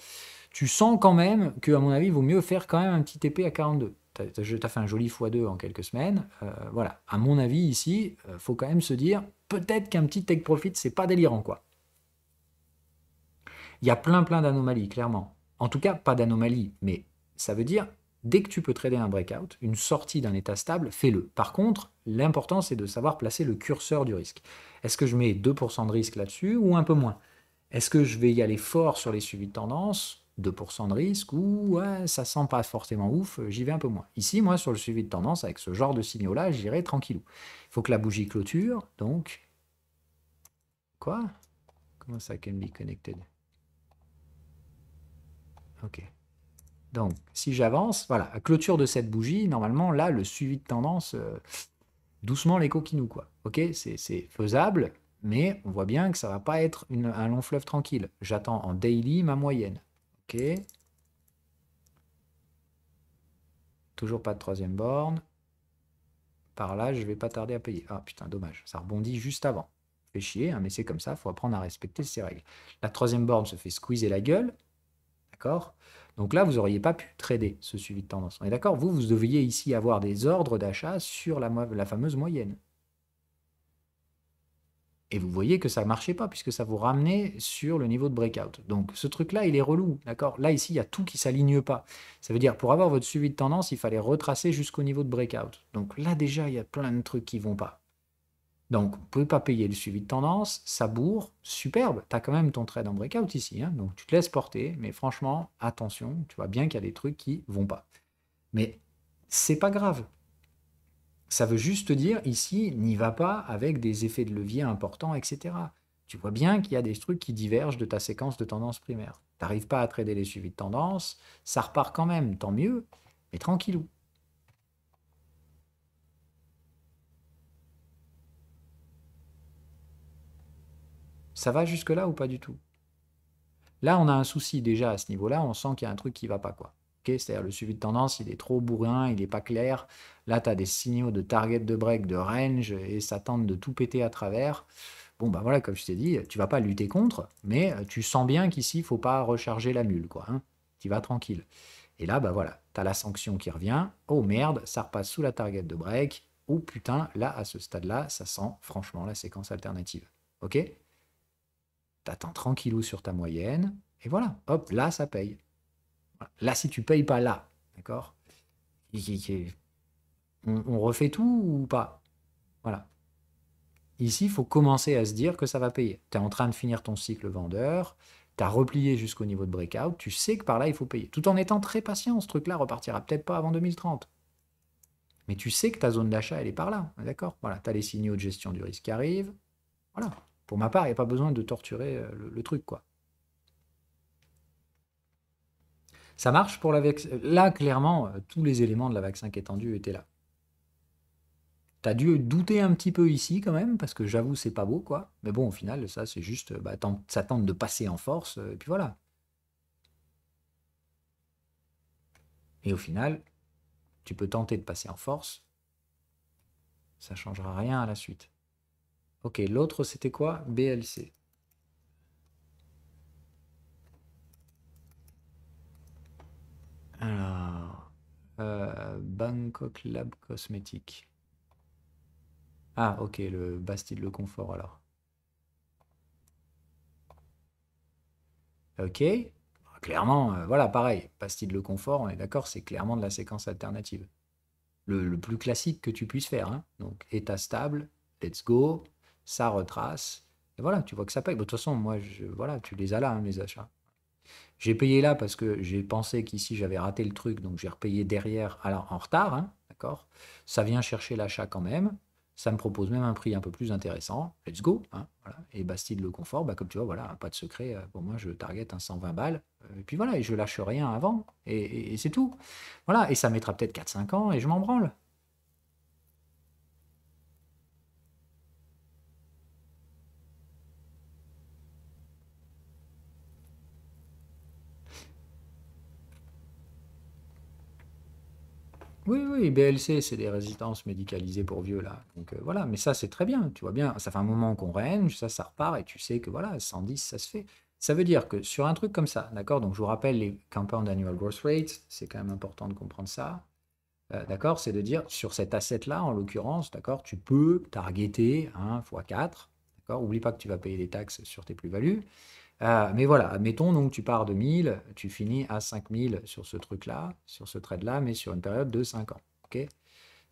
S1: tu sens quand même que, à mon avis, il vaut mieux faire quand même un petit TP à 42. Tu as fait un joli x2 en quelques semaines. Voilà. À mon avis, ici, il faut quand même se dire, peut-être qu'un petit take profit, c'est pas délirant, quoi. Il y a plein d'anomalies, clairement. En tout cas, pas d'anomalies, mais ça veut dire, dès que tu peux trader un breakout, une sortie d'un état stable, fais-le. Par contre, l'important, c'est de savoir placer le curseur du risque. Est-ce que je mets 2% de risque là-dessus ou un peu moins? Est-ce que je vais y aller fort sur les suivis de tendance, 2% de risque, ou ouais, ça sent pas forcément ouf, j'y vais un peu moins. Ici, moi, sur le suivi de tendance, avec ce genre de signaux-là, j'irai tranquillou. Il faut que la bougie clôture, donc... Quoi? Comment ça can be connected? Ok. Donc, si j'avance, voilà, à clôture de cette bougie, normalement, là, le suivi de tendance, doucement les coquinous, quoi. Ok, c'est faisable, mais on voit bien que ça va pas être un long fleuve tranquille. J'attends en daily ma moyenne. Ok. Toujours pas de troisième borne. Par là, je vais pas tarder à payer. Ah putain, dommage. Ça rebondit juste avant. Fait chier, hein, mais c'est comme ça, il faut apprendre à respecter ces règles. La troisième borne se fait squeezer la gueule. D'accord? Donc là, vous n'auriez pas pu trader ce suivi de tendance. On est d'accord? Vous devriez ici avoir des ordres d'achat sur la fameuse moyenne. Et vous voyez que ça ne marchait pas, puisque ça vous ramenait sur le niveau de breakout. Donc ce truc-là, il est relou. D'accord? Là, ici, il y a tout qui ne s'aligne pas. Ça veut dire, pour avoir votre suivi de tendance, il fallait retracer jusqu'au niveau de breakout. Donc là, déjà, il y a plein de trucs qui ne vont pas. Donc, vous ne pouvez pas payer le suivi de tendance, ça bourre, superbe, tu as quand même ton trade en breakout ici, hein, donc tu te laisses porter, mais franchement, attention, tu vois bien qu'il y a des trucs qui vont pas. Mais c'est pas grave. Ça veut juste dire, ici, n'y va pas avec des effets de levier importants, etc. Tu vois bien qu'il y a des trucs qui divergent de ta séquence de tendance primaire. Tu n'arrives pas à trader les suivis de tendance, ça repart quand même, tant mieux, mais tranquillou. Ça va jusque-là ou pas du tout? Là, on a un souci déjà à ce niveau-là, on sent qu'il y a un truc qui ne va pas, quoi. Okay, c'est-à-dire le suivi de tendance, il est trop bourrin, il n'est pas clair. Là, tu as des signaux de target de break, de range, et ça tente de tout péter à travers. Bon, bah voilà, comme je t'ai dit, tu vas pas lutter contre, mais tu sens bien qu'ici, il ne faut pas recharger la mule, quoi. Hein. Tu vas tranquille. Et là, bah voilà, tu as la sanction qui revient. Oh merde, ça repasse sous la target de break. Oh putain, là, à ce stade-là, ça sent franchement la séquence alternative. Ok? T'attends tranquillou sur ta moyenne, et voilà, hop, là, ça paye. Voilà. Là, si tu payes pas là, d'accord, on refait tout ou pas? Voilà. Ici, il faut commencer à se dire que ça va payer. Tu es en train de finir ton cycle vendeur, tu as replié jusqu'au niveau de breakout, tu sais que par là, il faut payer. Tout en étant très patient, ce truc-là repartira peut-être pas avant 2030. Mais tu sais que ta zone d'achat, elle est par là, d'accord? Voilà, tu as les signaux de gestion du risque qui arrivent. Voilà. Pour ma part, il n'y a pas besoin de torturer le truc, quoi. Ça marche pour la VEX. Là, clairement, tous les éléments de la vague 5 étendue étaient là. T'as dû douter un petit peu ici quand même, parce que j'avoue, c'est pas beau, quoi. Mais bon, au final, ça, c'est juste, bah, ça tente de passer en force, et puis voilà. Et au final, tu peux tenter de passer en force, ça changera rien à la suite. Ok, l'autre, c'était quoi? BLC. Alors, Bangkok Lab Cosmétique. Ah, ok, le Bastille Le Confort, alors. Ok, clairement, voilà, pareil, Bastille Le Confort, on est d'accord, c'est clairement de la séquence alternative. Le plus classique que tu puisses faire. Hein. Donc, état stable, let's go, ça retrace. Et voilà, tu vois que ça paye. De toute façon, moi, voilà, tu les as là, hein, les achats. J'ai payé là parce que j'ai pensé qu'ici j'avais raté le truc, donc j'ai repayé derrière alors en retard, hein, d'accord? Ça vient chercher l'achat quand même. Ça me propose même un prix un peu plus intéressant. Let's go, hein, voilà. Et Bastide Le Confort, bah, comme tu vois, voilà, pas de secret. Pour moi, je target un 120 balles. Et puis voilà, et je lâche rien avant. Et c'est tout. Voilà, et ça mettra peut-être 4-5 ans et je m'en branle. Oui, oui, BLC, c'est des résistances médicalisées pour vieux, là. Donc voilà, mais ça, c'est très bien, tu vois bien. Ça fait un moment qu'on range, ça repart, et tu sais que voilà, 110, ça se fait. Ça veut dire que sur un truc comme ça, d'accord, donc je vous rappelle les compound annual growth rates, c'est quand même important de comprendre ça. D'accord, c'est de dire sur cet asset-là, en l'occurrence, d'accord, tu peux targeter 1 x 4, d'accord, oublie pas que tu vas payer des taxes sur tes plus-values. Mais voilà, admettons donc tu pars de 1000, tu finis à 5000 sur ce truc-là, sur ce trade-là, mais sur une période de 5 ans. Ok,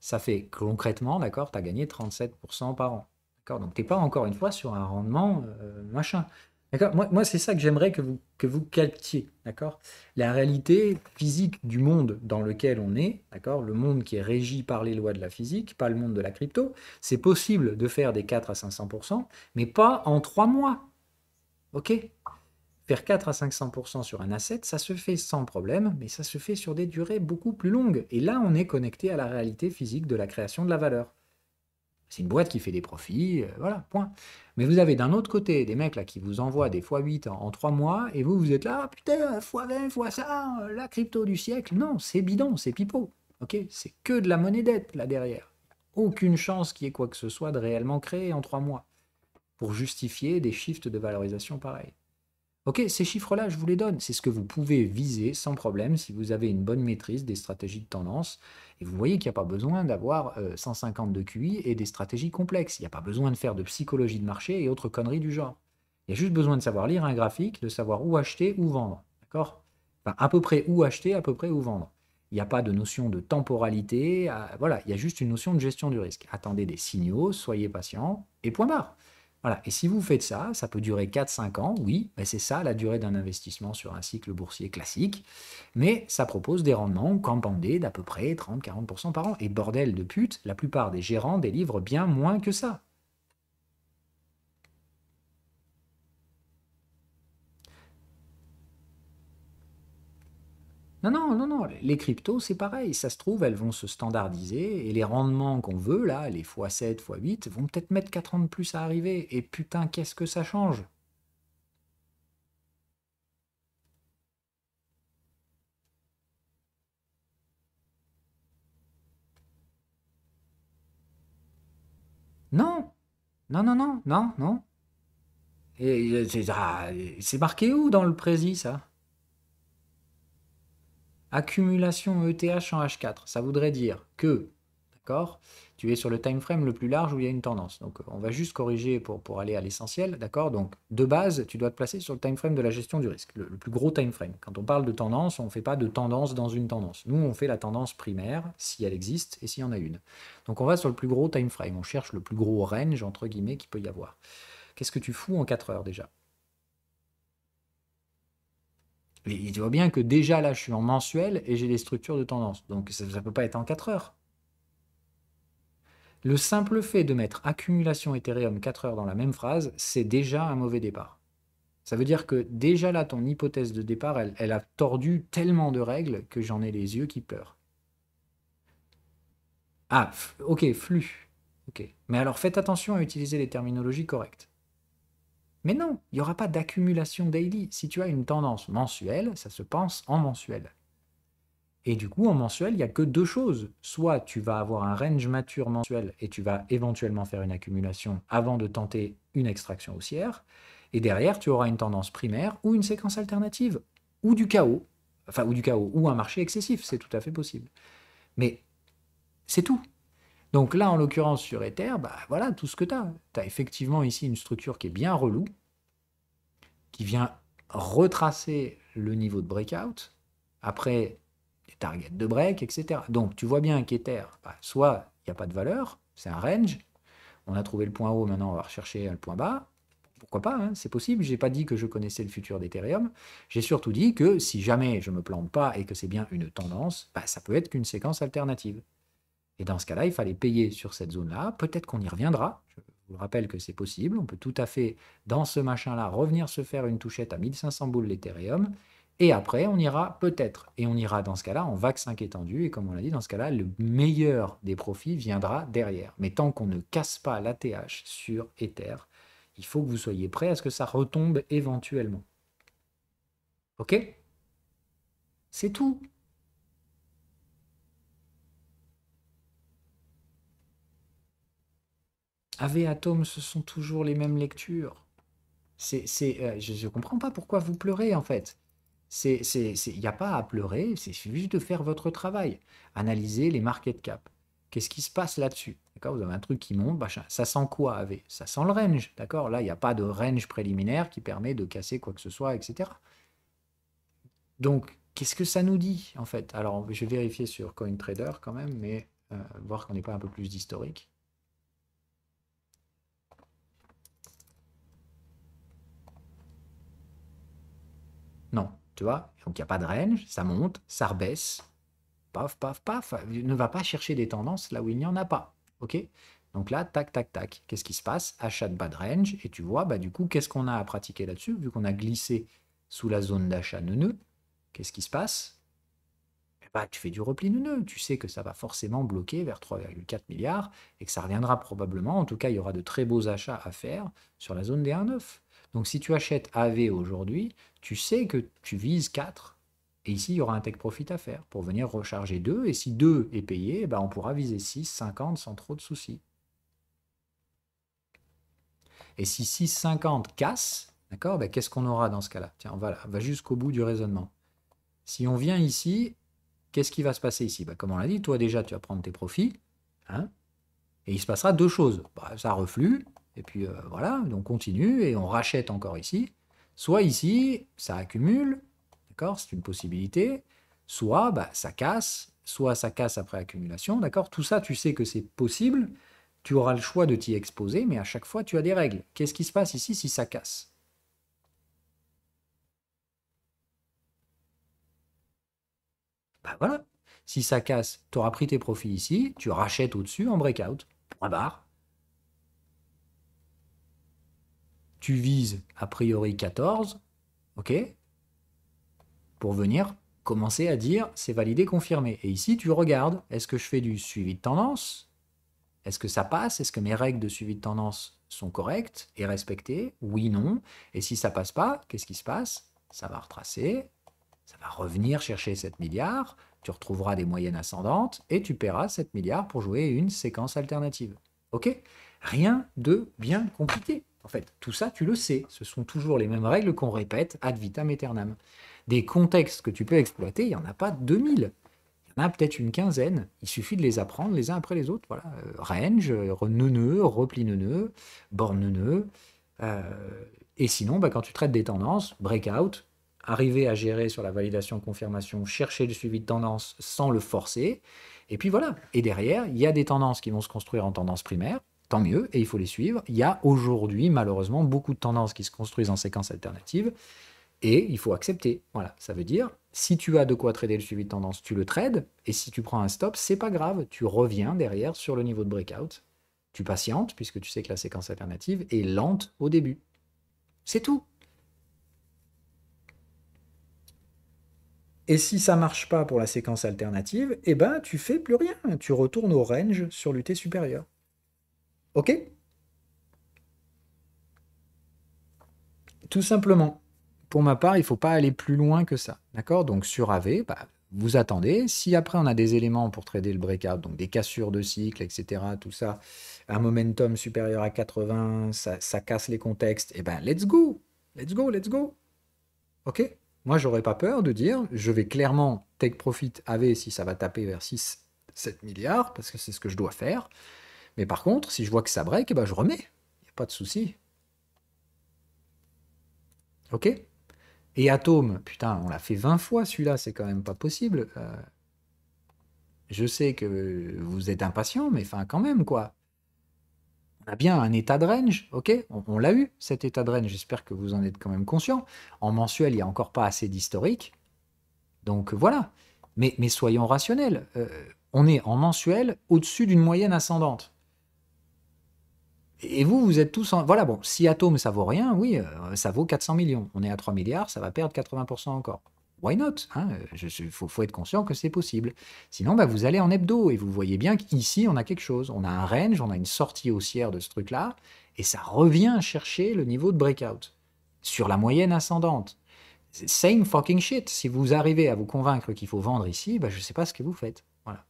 S1: ça fait concrètement, d'accord, tu as gagné 37% par an. D'accord, donc tu n'es pas encore une fois sur un rendement machin. D'accord, moi c'est ça que j'aimerais que vous captiez. D'accord, la réalité physique du monde dans lequel on est, d'accord, le monde qui est régi par les lois de la physique, pas le monde de la crypto, c'est possible de faire des 4 à 500%, mais pas en 3 mois. Ok, faire 4 à 500% sur un asset, ça se fait sans problème, mais ça se fait sur des durées beaucoup plus longues. Et là, on est connecté à la réalité physique de la création de la valeur. C'est une boîte qui fait des profits, voilà, point. Mais vous avez d'un autre côté des mecs là qui vous envoient des x8 en 3 mois, et vous êtes là, ah, putain, x20, x ça, la crypto du siècle. Non, c'est bidon, c'est pipeau. Ok, c'est que de la monnaie dette là derrière. Aucune chance qu'il y ait quoi que ce soit de réellement créé en 3 mois pour justifier des shifts de valorisation pareils. Ok, ces chiffres-là, je vous les donne. C'est ce que vous pouvez viser sans problème si vous avez une bonne maîtrise des stratégies de tendance. Et vous voyez qu'il n'y a pas besoin d'avoir 150 de QI et des stratégies complexes. Il n'y a pas besoin de faire de psychologie de marché et autres conneries du genre. Il y a juste besoin de savoir lire un graphique, de savoir où acheter, où vendre. D'accord? Enfin, à peu près où acheter, à peu près où vendre. Il n'y a pas de notion de temporalité. Voilà, il y a juste une notion de gestion du risque. Attendez des signaux, soyez patient, et point barre. Voilà. Et si vous faites ça, ça peut durer 4-5 ans, oui, mais c'est ça la durée d'un investissement sur un cycle boursier classique, mais ça propose des rendements compoundés d'à peu près 30-40% par an. Et bordel de pute, la plupart des gérants délivrent bien moins que ça. Non, non, non, non, les cryptos, c'est pareil, ça se trouve, elles vont se standardiser, et les rendements qu'on veut, là, les x7, x8, vont peut-être mettre 4 ans de plus à arriver, et putain, qu'est-ce que ça change? Non, non, non, non, non, non. Et c'est marqué où dans le précis, ça? Accumulation ETH en H4, ça voudrait dire que, d'accord, tu es sur le time frame le plus large où il y a une tendance. Donc on va juste corriger pour aller à l'essentiel, d'accord? Donc de base, tu dois te placer sur le time frame de la gestion du risque, le plus gros time frame. Quand on parle de tendance, on ne fait pas de tendance dans une tendance. Nous, on fait la tendance primaire, si elle existe et s'il y en a une. Donc on va sur le plus gros time frame, on cherche le plus gros range, entre guillemets, qu'il peut y avoir. Qu'est-ce que tu fous en 4 heures déjà? Et tu vois bien que déjà là, je suis en mensuel et j'ai des structures de tendance. Donc ça ne peut pas être en 4 heures. Le simple fait de mettre accumulation Ethereum 4 heures dans la même phrase, c'est déjà un mauvais départ. Ça veut dire que déjà là, ton hypothèse de départ, elle a tordu tellement de règles que j'en ai les yeux qui pleurent. Ah, ok, flux. Ok. Mais alors faites attention à utiliser les terminologies correctes. Mais non, il n'y aura pas d'accumulation daily. Si tu as une tendance mensuelle, ça se pense en mensuel. Et du coup, en mensuel, il n'y a que deux choses. Soit tu vas avoir un range mature mensuel et tu vas éventuellement faire une accumulation avant de tenter une extraction haussière. Et derrière, tu auras une tendance primaire ou une séquence alternative, ou du chaos. Enfin, ou du chaos, ou un marché excessif, c'est tout à fait possible. Mais c'est tout. Donc là, en l'occurrence, sur Ether, bah voilà tout ce que tu as. Tu as effectivement ici une structure qui est bien relou, qui vient retracer le niveau de breakout. Après, des targets de break, etc. Donc tu vois bien qu'Ether, bah, soit il n'y a pas de valeur, c'est un range, on a trouvé le point haut, maintenant on va rechercher le point bas. pourquoi pas, hein, c'est possible. J'ai pas dit que je connaissais le futur d'Ethereum. J'ai surtout dit que si jamais je me plante pas et que c'est bien une tendance, bah, ça peut être qu'une séquence alternative. Et dans ce cas-là, il fallait payer sur cette zone-là. Peut-être qu'on y reviendra. Je vous rappelle que c'est possible. On peut tout à fait, dans ce machin-là, revenir se faire une touchette à 1500 boules l'Ethereum. Et après, on ira peut-être. Et on ira dans ce cas-là en VAC 5 étendu. Et comme on l'a dit, dans ce cas-là, le meilleur des profits viendra derrière. Mais tant qu'on ne casse pas l'ATH sur Ether, il faut que vous soyez prêt à ce que ça retombe éventuellement. OK? C'est tout. AV Atom, ce sont toujours les mêmes lectures. Je ne comprends pas pourquoi vous pleurez en fait. Il n'y a pas à pleurer, c'est juste de faire votre travail. Analyser les market cap. Qu'est-ce qui se passe là-dessus? D'accord? Vous avez un truc qui monte, machin. Ça sent quoi, AV? Ça sent le range. D'accord? Là, il n'y a pas de range préliminaire qui permet de casser quoi que ce soit, etc. Donc, qu'est-ce que ça nous dit en fait? Alors, je vais vérifier sur CoinTrader quand même, mais voir qu'on n'est pas un peu plus d'historique. Non, tu vois? Donc il n'y a pas de range, ça monte, ça rebaisse, paf, paf, paf. Ne va pas chercher des tendances là où il n'y en a pas. OK? Donc là, tac, tac, tac. Qu'est-ce qui se passe? Achat de bas de range, et tu vois, bah, du coup, qu'est-ce qu'on a à pratiquer là-dessus? Vu qu'on a glissé sous la zone d'achat neuneux, qu'est-ce qui se passe? Eh bah, tu fais du repli neuneux. Tu sais que ça va forcément bloquer vers 3,4 milliards et que ça reviendra probablement. En tout cas, il y aura de très beaux achats à faire sur la zone des 1,9. Donc si tu achètes AV aujourd'hui, tu sais que tu vises 4. Et ici, il y aura un take profit à faire pour venir recharger 2. Et si 2 est payé, eh ben, on pourra viser 6, 50 sans trop de soucis. Et si 6, 50 casse, d'accord, ben, qu'est-ce qu'on aura dans ce cas-là? Tiens, on va jusqu'au bout du raisonnement. Si on vient ici, qu'est-ce qui va se passer ici? Ben, comme on l'a dit, toi déjà, tu vas prendre tes profits. Hein, et il se passera deux choses. Bah, ça reflue, et puis voilà, on continue, et on rachète encore ici. Soit ici, ça accumule, d'accord, c'est une possibilité. Soit bah, ça casse, soit ça casse après accumulation, d'accord. Tout ça, tu sais que c'est possible. Tu auras le choix de t'y exposer, mais à chaque fois, tu as des règles. Qu'est-ce qui se passe ici si ça casse? Bah voilà. Si ça casse, tu auras pris tes profits ici, tu rachètes au-dessus en breakout. Point barre. Tu vises a priori 14, ok, pour venir commencer à dire c'est validé, confirmé. Et ici, tu regardes, est-ce que je fais du suivi de tendance? Est-ce que ça passe? Est-ce que mes règles de suivi de tendance sont correctes et respectées? Oui, non. Et si ça passe pas, qu'est-ce qui se passe? Ça va retracer, ça va revenir chercher 7 milliards, tu retrouveras des moyennes ascendantes et tu paieras 7 milliards pour jouer une séquence alternative. Ok? Rien de bien compliqué. En fait, tout ça, tu le sais. Ce sont toujours les mêmes règles qu'on répète ad vitam aeternam. Des contextes que tu peux exploiter, il n'y en a pas 2000. Il y en a peut-être une quinzaine. Il suffit de les apprendre les uns après les autres. Voilà. Range, neuneu, repli neuneu, borne neuneu. Et sinon, bah, quand tu traites des tendances, breakout, arriver à gérer sur la validation, confirmation, chercher le suivi de tendance sans le forcer. Et puis voilà. Et derrière, il y a des tendances qui vont se construire en tendance primaire. Tant mieux, et il faut les suivre. Il y a aujourd'hui, malheureusement, beaucoup de tendances qui se construisent en séquence alternative. Et il faut accepter. Voilà, ça veut dire, si tu as de quoi trader le suivi de tendance, tu le trades. Et si tu prends un stop, c'est pas grave. Tu reviens derrière sur le niveau de breakout. Tu patientes, puisque tu sais que la séquence alternative est lente au début. C'est tout. Et si ça marche pas pour la séquence alternative, eh ben tu fais plus rien. Tu retournes au range sur l'UT supérieur. Ok? Tout simplement. Pour ma part, il ne faut pas aller plus loin que ça. D'accord? Donc sur AV, bah, vous attendez. Si après on a des éléments pour trader le breakout, donc des cassures de cycle, etc., tout ça, un momentum supérieur à 80, ça casse les contextes, et ben let's go! Let's go, let's go! Ok? Moi, j'aurais pas peur de dire, je vais clairement take profit AV si ça va taper vers 6, 7 milliards, parce que c'est ce que je dois faire. Mais par contre, si je vois que ça break, eh ben, je remets. Il n'y a pas de souci. Ok? Et Atome, putain, on l'a fait 20 fois celui-là, c'est quand même pas possible. Je sais que vous êtes impatient, mais enfin quand même quoi. On a bien un état de range, ok? On l'a eu, cet état de range, j'espère que vous en êtes quand même conscient. En mensuel, il n'y a encore pas assez d'historique. Donc voilà. Mais soyons rationnels. On est en mensuel au-dessus d'une moyenne ascendante. Et vous, vous êtes tous en... Voilà, bon, si Atom, ça vaut rien, oui, ça vaut 400 millions. On est à 3 milliards, ça va perdre 80% encore. Why not, hein? Faut être conscient que c'est possible. Sinon, bah, vous allez en hebdo et vous voyez bien qu'ici, on a quelque chose. On a un range, on a une sortie haussière de ce truc-là, et ça revient chercher le niveau de breakout sur la moyenne ascendante. Same fucking shit. Si vous arrivez à vous convaincre qu'il faut vendre ici, bah, je ne sais pas ce que vous faites. Voilà.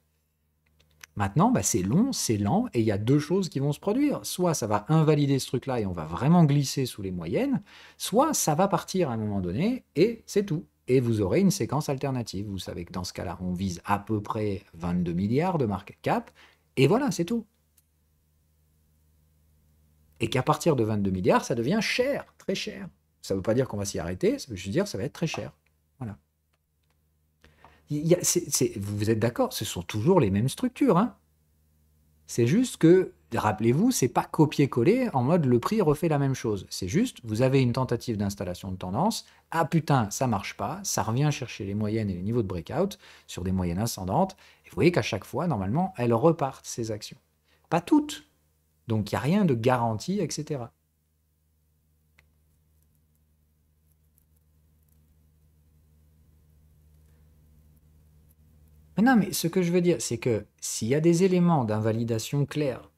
S1: Maintenant, bah, c'est long, c'est lent, et il y a deux choses qui vont se produire. Soit ça va invalider ce truc-là et on va vraiment glisser sous les moyennes, soit ça va partir à un moment donné et c'est tout. Et vous aurez une séquence alternative. Vous savez que dans ce cas-là, on vise à peu près 22 milliards de market cap, et voilà, c'est tout. Et qu'à partir de 22 milliards, ça devient cher, très cher. Ça ne veut pas dire qu'on va s'y arrêter, ça veut juste dire que ça va être très cher. Voilà. Vous êtes d'accord, ce sont toujours les mêmes structures, hein. C'est juste que, rappelez-vous, c'est pas copier-coller en mode le prix refait la même chose. C'est juste, vous avez une tentative d'installation de tendance, ah putain, ça marche pas, ça revient chercher les moyennes et les niveaux de breakout sur des moyennes ascendantes, et vous voyez qu'à chaque fois, normalement, elles repartent, ces actions. Pas toutes. Donc il n'y a rien de garanti, etc. Mais non, mais ce que je veux dire, c'est que s'il y a des éléments d'invalidation clairs,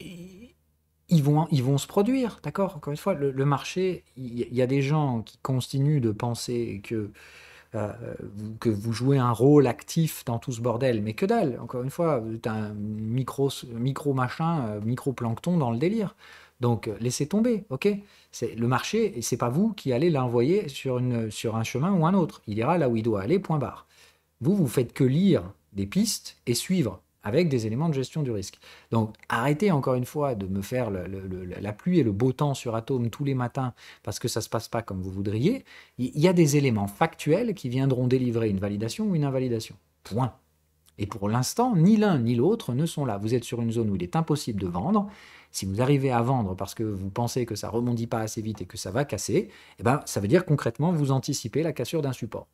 S1: ils vont se produire, d'accord? Encore une fois, le marché, il y a des gens qui continuent de penser euh, que vous jouez un rôle actif dans tout ce bordel, mais que dalle, encore une fois, vous êtes un micro machin, micro-plancton dans le délire. Donc laissez tomber, ok? C'est le marché, et c'est pas vous qui allez l'envoyer sur un chemin ou un autre. Il ira là où il doit aller, point barre. Vous faites que lire des pistes et suivre avec des éléments de gestion du risque. Donc arrêtez encore une fois de me faire la pluie et le beau temps sur Atom tous les matins parce que ça ne se passe pas comme vous voudriez. Il y a des éléments factuels qui viendront délivrer une validation ou une invalidation. Point. Et pour l'instant, ni l'un ni l'autre ne sont là. Vous êtes sur une zone où il est impossible de vendre. Si vous arrivez à vendre parce que vous pensez que ça ne rebondit pas assez vite et que ça va casser, eh ben, ça veut dire concrètement vous anticipez la cassure d'un support.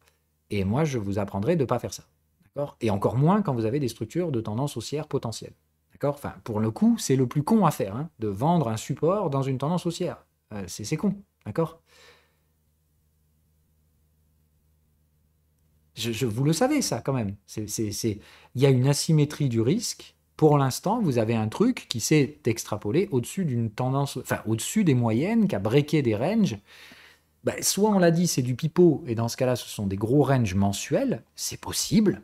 S1: Et moi, je vous apprendrai de ne pas faire ça. D'accord? Et encore moins quand vous avez des structures de tendance haussière potentielle. D'accord? Enfin, pour le coup, c'est le plus con à faire, hein, de vendre un support dans une tendance haussière. C'est con. D'accord? Vous le savez, ça, quand même. Il y a une asymétrie du risque. Pour l'instant, vous avez un truc qui s'est extrapolé au-dessus d'une tendance, enfin, au-dessus des moyennes, qui a breaké des ranges. Ben, soit on l'a dit, c'est du pipeau, et dans ce cas-là, ce sont des gros ranges mensuels, c'est possible,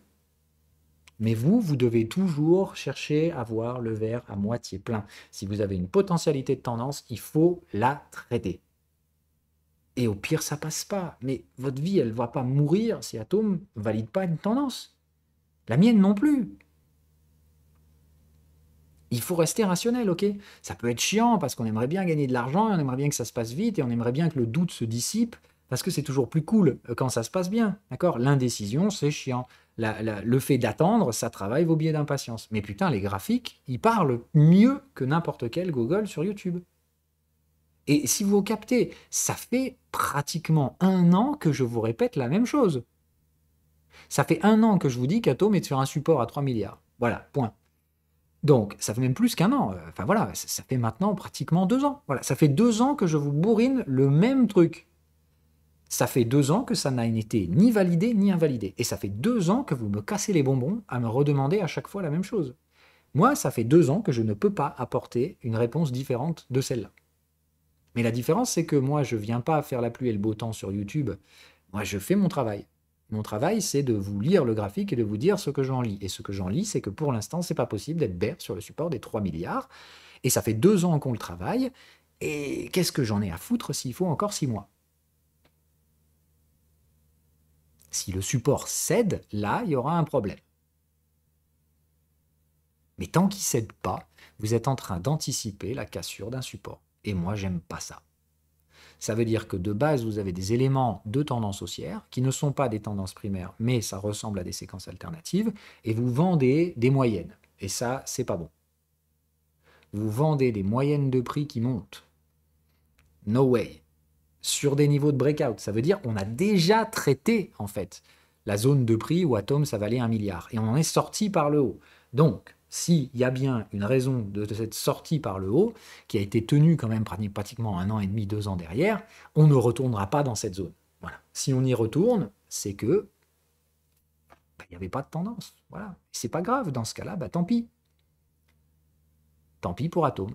S1: mais vous devez toujours chercher à voir le verre à moitié plein. Si vous avez une potentialité de tendance, il faut la traiter. Et au pire, ça passe pas. Mais votre vie, elle ne va pas mourir si Atom ne valide pas une tendance. La mienne non plus. Il faut rester rationnel, ok? Ça peut être chiant parce qu'on aimerait bien gagner de l'argent, on aimerait bien que ça se passe vite et on aimerait bien que le doute se dissipe parce que c'est toujours plus cool quand ça se passe bien, d'accord? L'indécision, c'est chiant. Le fait d'attendre, ça travaille vos biais d'impatience. Mais putain, les graphiques, ils parlent mieux que n'importe quel Google sur YouTube. Et si vous captez, ça fait pratiquement 1 an que je vous répète la même chose. Ça fait 1 an que je vous dis qu'Atom est sur un support à 3 milliards. Voilà, point. Donc, ça fait même plus qu'1 an. Enfin voilà, ça fait maintenant pratiquement 2 ans. Voilà, ça fait 2 ans que je vous bourrine le même truc. Ça fait 2 ans que ça n'a été ni validé ni invalidé. Et ça fait 2 ans que vous me cassez les bonbons à me redemander à chaque fois la même chose. Moi, ça fait 2 ans que je ne peux pas apporter une réponse différente de celle-là. Mais la différence, c'est que moi, je ne viens pas faire la pluie et le beau temps sur YouTube. Moi, je fais mon travail. Mon travail, c'est de vous lire le graphique et de vous dire ce que j'en lis. Et ce que j'en lis, c'est que pour l'instant, c'est pas possible d'être bear sur le support des 3 milliards. Et ça fait 2 ans qu'on le travaille. Et qu'est-ce que j'en ai à foutre s'il faut encore 6 mois? Si le support cède, là, il y aura un problème. Mais tant qu'il ne cède pas, vous êtes en train d'anticiper la cassure d'un support. Et moi, j'aime pas ça. Ça veut dire que de base, vous avez des éléments de tendance haussière qui ne sont pas des tendances primaires, mais ça ressemble à des séquences alternatives, et vous vendez des moyennes. Et ça, c'est pas bon. vous vendez des moyennes de prix qui montent. No way. Sur des niveaux de breakout. Ça veut dire qu'on a déjà traité, en fait, la zone de prix où Atom, ça valait 1 milliard. Et on en est sorti par le haut. Donc, s'il y a bien une raison de cette sortie par le haut, qui a été tenue quand même pratiquement 1 an et demi, 2 ans derrière, on ne retournera pas dans cette zone. Voilà. Si on y retourne, c'est que il n'y avait pas de tendance. Voilà. C'est pas grave, dans ce cas-là, tant pis. Tant pis pour Atom.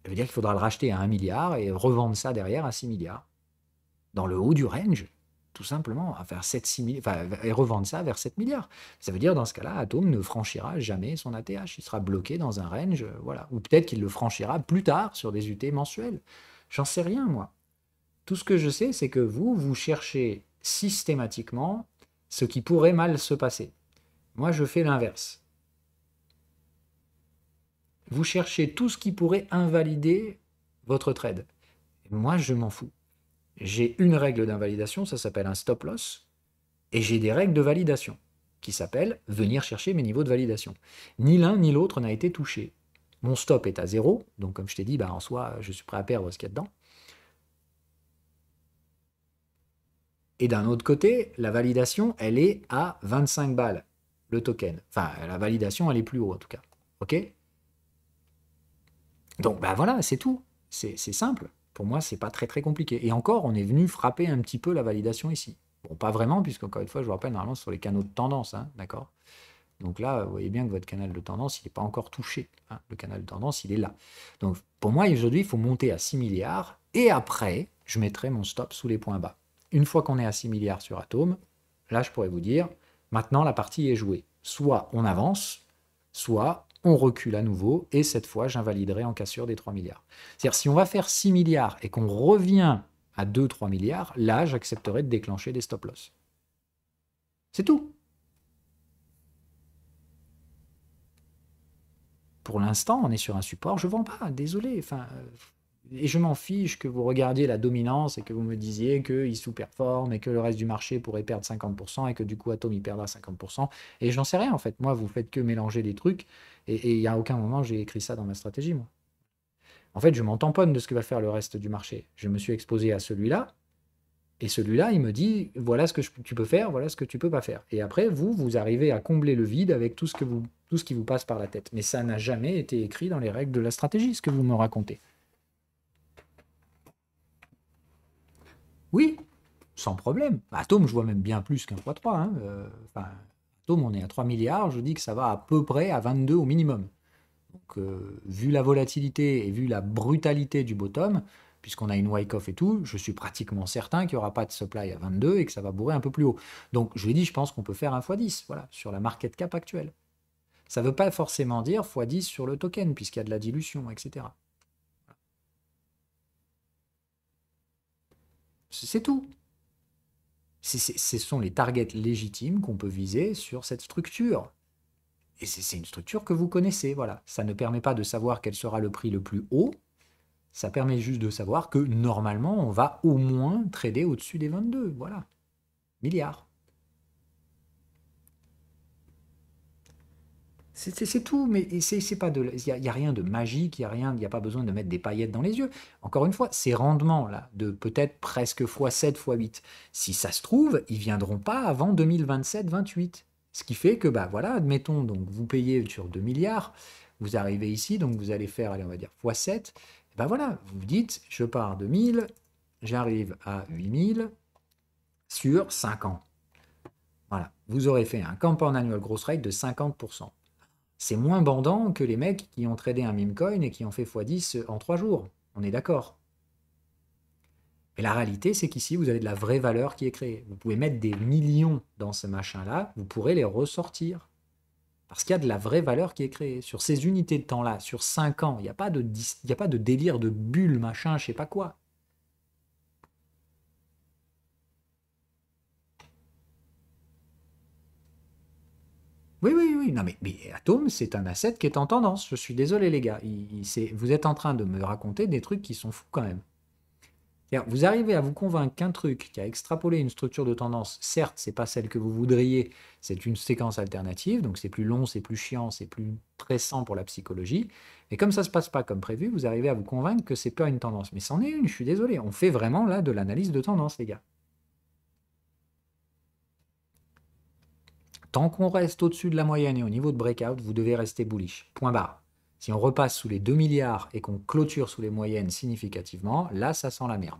S1: Ça veut dire qu'il faudra le racheter à 1 milliard et revendre ça derrière à 6 milliards. Dans le haut du range, tout simplement, à faire 7, 6 milliards, et revendre ça vers 7 milliards. Ça veut dire, dans ce cas-là, Atom ne franchira jamais son ATH. Il sera bloqué dans un range, voilà. Ou peut-être qu'il le franchira plus tard sur des UT mensuels. J'en sais rien, moi. Tout ce que je sais, c'est que vous cherchez systématiquement ce qui pourrait mal se passer. Moi, je fais l'inverse. Vous cherchez tout ce qui pourrait invalider votre trade. Moi, je m'en fous. J'ai une règle d'invalidation, ça s'appelle un stop loss, et j'ai des règles de validation, qui s'appellent venir chercher mes niveaux de validation. Ni l'un ni l'autre n'a été touché. Mon stop est à 0, donc comme je t'ai dit, en soi, je suis prêt à perdre ce qu'il y a dedans. Et d'un autre côté, la validation, elle est à 25 balles, le token. Enfin, la validation, elle est plus haut, en tout cas. OK? Donc, voilà, c'est tout. C'est simple. Pour moi, c'est pas très très compliqué. Et encore, on est venu frapper un petit peu la validation ici. Bon, pas vraiment, puisqu'encore une fois, je vous rappelle, normalement, sur les canaux de tendance, hein, d'accord? Donc là, vous voyez bien que votre canal de tendance, il n'est pas encore touché. Hein. Le canal de tendance, il est là. Donc, pour moi, aujourd'hui, il faut monter à 6 milliards. Et après, je mettrai mon stop sous les points bas. Une fois qu'on est à 6 milliards sur Atom, là, je pourrais vous dire, maintenant, la partie est jouée. Soit on avance, soit on recule à nouveau, et cette fois, j'invaliderai en cassure des 3 milliards. C'est-à-dire, si on va faire 6 milliards et qu'on revient à 2-3 milliards, là, j'accepterai de déclencher des stop-loss. C'est tout. Pour l'instant, on est sur un support, je ne vends pas, désolé. Et je m'en fiche que vous regardiez la dominance et que vous me disiez qu'il sous-performe et que le reste du marché pourrait perdre 50% et que du coup Atom il perdra 50%. Et j'en sais rien en fait. Moi, vous faites que mélanger des trucs et il n'y a aucun moment j'ai écrit ça dans ma stratégie, moi. En fait, je m'en tamponne de ce que va faire le reste du marché. Je me suis exposé à celui-là et celui-là, il me dit voilà ce que tu peux faire, voilà ce que tu peux pas faire. Et après, vous arrivez à combler le vide avec tout ce qui vous passe par la tête. Mais ça n'a jamais été écrit dans les règles de la stratégie, ce que vous me racontez. Oui, sans problème. Atom, je vois même bien plus qu'un x3. Hein. Atom, on est à 3 milliards, je dis que ça va à peu près à 22 au minimum. Donc, vu la volatilité et vu la brutalité du bottom, puisqu'on a une Wyckoff et tout, je suis pratiquement certain qu'il n'y aura pas de supply à 22 et que ça va bourrer un peu plus haut. Donc, je lui ai dit, je pense qu'on peut faire un x10, voilà, sur la market cap actuelle. Ça ne veut pas forcément dire x10 sur le token, puisqu'il y a de la dilution, etc. C'est tout. Ce sont les targets légitimes qu'on peut viser sur cette structure. Et c'est une structure que vous connaissez, voilà. Ça ne permet pas de savoir quel sera le prix le plus haut, ça permet juste de savoir que normalement, on va au moins trader au-dessus des 22, voilà, milliards. C'est tout, mais c'est pas de, il n'y a rien de magique, il n'y a pas besoin de mettre des paillettes dans les yeux. Encore une fois, ces rendements là, de peut-être presque x7, x8, si ça se trouve, ils viendront pas avant 2027-28. Ce qui fait que, voilà, admettons, donc vous payez sur 2 milliards, vous arrivez ici, donc vous allez faire, allez, on va dire x7, voilà, vous vous dites, je pars de 1000, j'arrive à 8000 sur 5 ans. Voilà, vous aurez fait un compound annual growth rate de 50%. C'est moins bandant que les mecs qui ont tradé un meme coin et qui ont fait x10 en 3 jours. On est d'accord. Mais la réalité, c'est qu'ici, vous avez de la vraie valeur qui est créée. Vous pouvez mettre des millions dans ce machin-là, vous pourrez les ressortir. Parce qu'il y a de la vraie valeur qui est créée. Sur ces unités de temps-là, sur 5 ans, il n'y a pas de délire de bulle, machin, je sais pas quoi. Oui. Non, mais Atom, c'est un asset qui est en tendance. Je suis désolé, les gars. Vous êtes en train de me raconter des trucs qui sont fous quand même. C'est-à-dire, vous arrivez à vous convaincre qu'un truc qui a extrapolé une structure de tendance, certes, c'est pas celle que vous voudriez, c'est une séquence alternative, donc c'est plus long, c'est plus chiant, c'est plus stressant pour la psychologie. Et comme ça se passe pas comme prévu, vous arrivez à vous convaincre que c'est pas une tendance. Mais c'en est une, je suis désolé. On fait vraiment là de l'analyse de tendance, les gars. Tant qu'on reste au-dessus de la moyenne et au niveau de breakout, vous devez rester bullish. Point barre. Si on repasse sous les 2 milliards et qu'on clôture sous les moyennes significativement, là, ça sent la merde.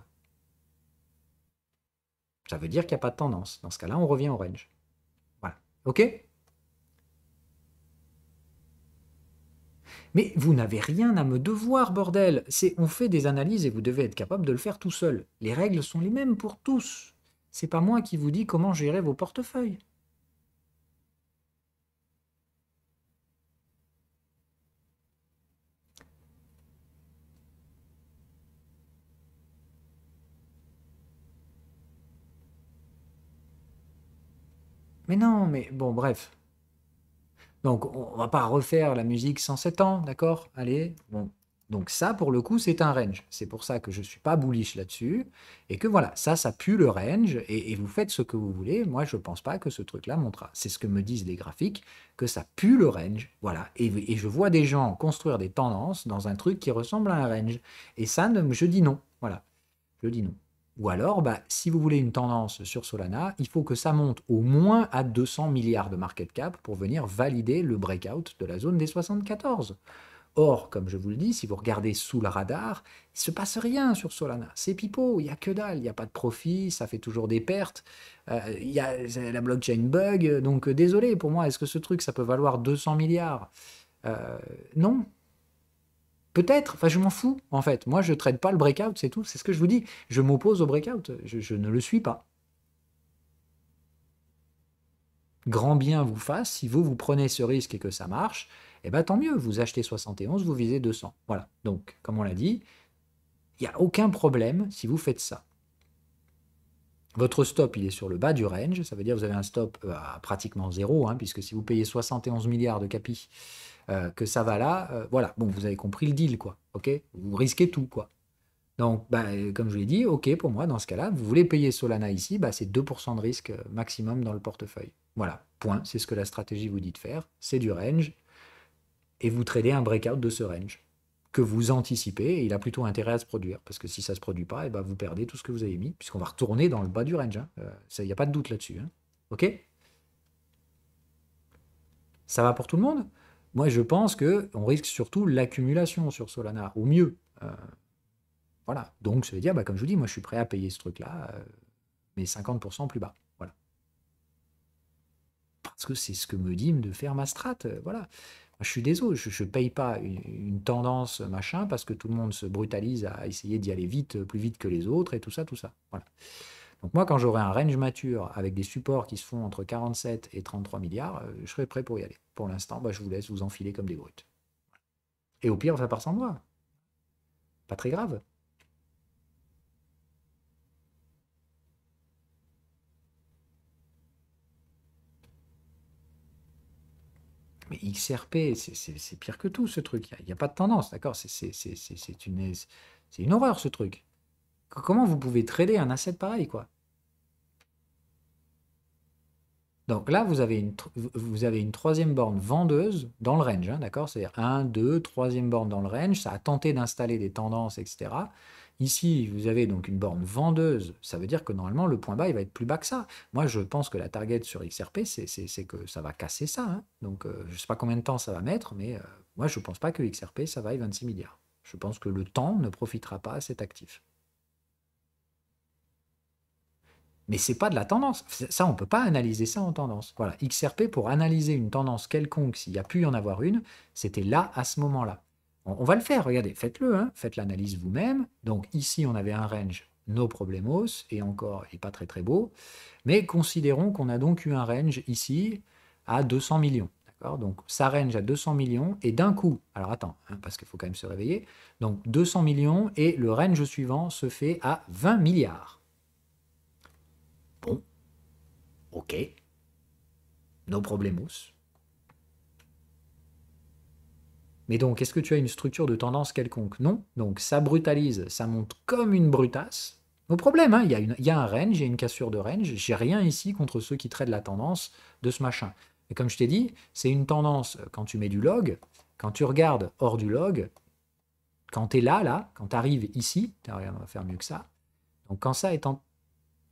S1: Ça veut dire qu'il n'y a pas de tendance. Dans ce cas-là, on revient au range. Voilà. OK? Mais vous n'avez rien à me devoir, bordel. On fait des analyses et vous devez être capable de le faire tout seul. Les règles sont les mêmes pour tous. C'est pas moi qui vous dis comment gérer vos portefeuilles. Mais non, mais bon, bref. Donc, on va pas refaire la musique 107 ans, d'accord? Allez, bon. Donc ça, pour le coup, c'est un range. C'est pour ça que je suis pas bullish là-dessus. Et que voilà, ça pue le range. Et vous faites ce que vous voulez. Moi, je pense pas que ce truc-là montera. C'est ce que me disent les graphiques, que ça pue le range. Voilà. Et je vois des gens construire des tendances dans un truc qui ressemble à un range. Et ça, je dis non. Voilà. Je dis non. Ou alors, bah, si vous voulez une tendance sur Solana, il faut que ça monte au moins à 200 milliards de market cap pour venir valider le breakout de la zone des 74. Or, comme je vous le dis, si vous regardez sous le radar, il ne se passe rien sur Solana. C'est pipeau, il n'y a que dalle, il n'y a pas de profit, ça fait toujours des pertes. Il y a la blockchain bug, donc désolé, pour moi, est-ce que ce truc, ça peut valoir 200 milliards? Non, peut-être, enfin je m'en fous en fait. Moi je ne traite pas le breakout, c'est tout, c'est ce que je vous dis. Je m'oppose au breakout, je ne le suis pas. Grand bien vous fasse, si vous prenez ce risque et que ça marche, eh ben tant mieux, vous achetez 71, vous visez 200. Voilà, donc comme on l'a dit, il n'y a aucun problème si vous faites ça. Votre stop, il est sur le bas du range, ça veut dire que vous avez un stop à pratiquement zéro, hein, puisque si vous payez 71 milliards de capi, que ça va là, voilà, bon, vous avez compris le deal, quoi, ok? Vous risquez tout, quoi. Donc, bah, comme je vous l'ai dit, ok, pour moi, dans ce cas-là, vous voulez payer Solana ici, bah, c'est 2% de risque maximum dans le portefeuille. Voilà, point, c'est ce que la stratégie vous dit de faire, c'est du range, et vous tradez un breakout de ce range, que vous anticipez, et il a plutôt intérêt à se produire, parce que si ça ne se produit pas, et bah, vous perdez tout ce que vous avez mis, puisqu'on va retourner dans le bas du range, hein. Il n'y a pas de doute là-dessus. Hein. Ok? Ça va pour tout le monde? Moi, je pense qu'on risque surtout l'accumulation sur Solana, au mieux. Voilà. Donc, ça veut dire, bah, comme je vous dis, moi, je suis prêt à payer ce truc-là, mais 50% plus bas. Voilà. Parce que c'est ce que me dit de faire ma strat. Voilà. Moi, je suis désolé, je ne paye pas une tendance machin parce que tout le monde se brutalise à essayer d'y aller vite, plus vite que les autres et tout ça, tout ça. Voilà. Donc moi, quand j'aurai un range mature avec des supports qui se font entre 47 et 33 milliards, je serai prêt pour y aller. Pour l'instant, bah, je vous laisse vous enfiler comme des brutes. Et au pire, ça part sans moi. Pas très grave. Mais XRP, c'est pire que tout ce truc. Il n'y a pas de tendance, d'accord? C'est une horreur ce truc. Comment vous pouvez trader un asset pareil, quoi? Donc là, vous avez une troisième borne vendeuse dans le range, hein, d'accord? C'est-à-dire 1, 2, troisième borne dans le range, ça a tenté d'installer des tendances, etc. Ici, vous avez donc une borne vendeuse, ça veut dire que normalement, le point bas, il va être plus bas que ça. Moi, je pense que la target sur XRP, c'est que ça va casser ça. Hein. Donc, je ne sais pas combien de temps ça va mettre, mais moi, je ne pense pas que XRP, ça vaille 26 milliards. Je pense que le temps ne profitera pas à cet actif. Mais c'est pas de la tendance. Ça, on ne peut pas analyser ça en tendance. Voilà, XRP, pour analyser une tendance quelconque, s'il y a pu y en avoir une, c'était là, à ce moment-là. On va le faire, regardez, faites-le, hein, faites l'analyse vous-même. Donc ici, on avait un range no problemos, et encore, il n'est pas très très beau. Mais considérons qu'on a donc eu un range ici à 200 millions. D'accord. Donc ça range à 200 millions, et d'un coup, alors attends, hein, parce qu'il faut quand même se réveiller, donc 200 millions, et le range suivant se fait à 20 milliards. Bon, ok, no problemos. Mais donc, est-ce que tu as une structure de tendance quelconque? Non. Donc, ça brutalise, ça monte comme une brutasse. Au problème, hein, il y a un range, il y a une cassure de range. J'ai rien ici contre ceux qui traitent la tendance de ce machin. Et comme je t'ai dit, c'est une tendance quand tu mets du log. Quand tu regardes hors du log, quand tu es là, quand tu arrives ici, regarde, on va faire mieux que ça. Donc, quand ça est en...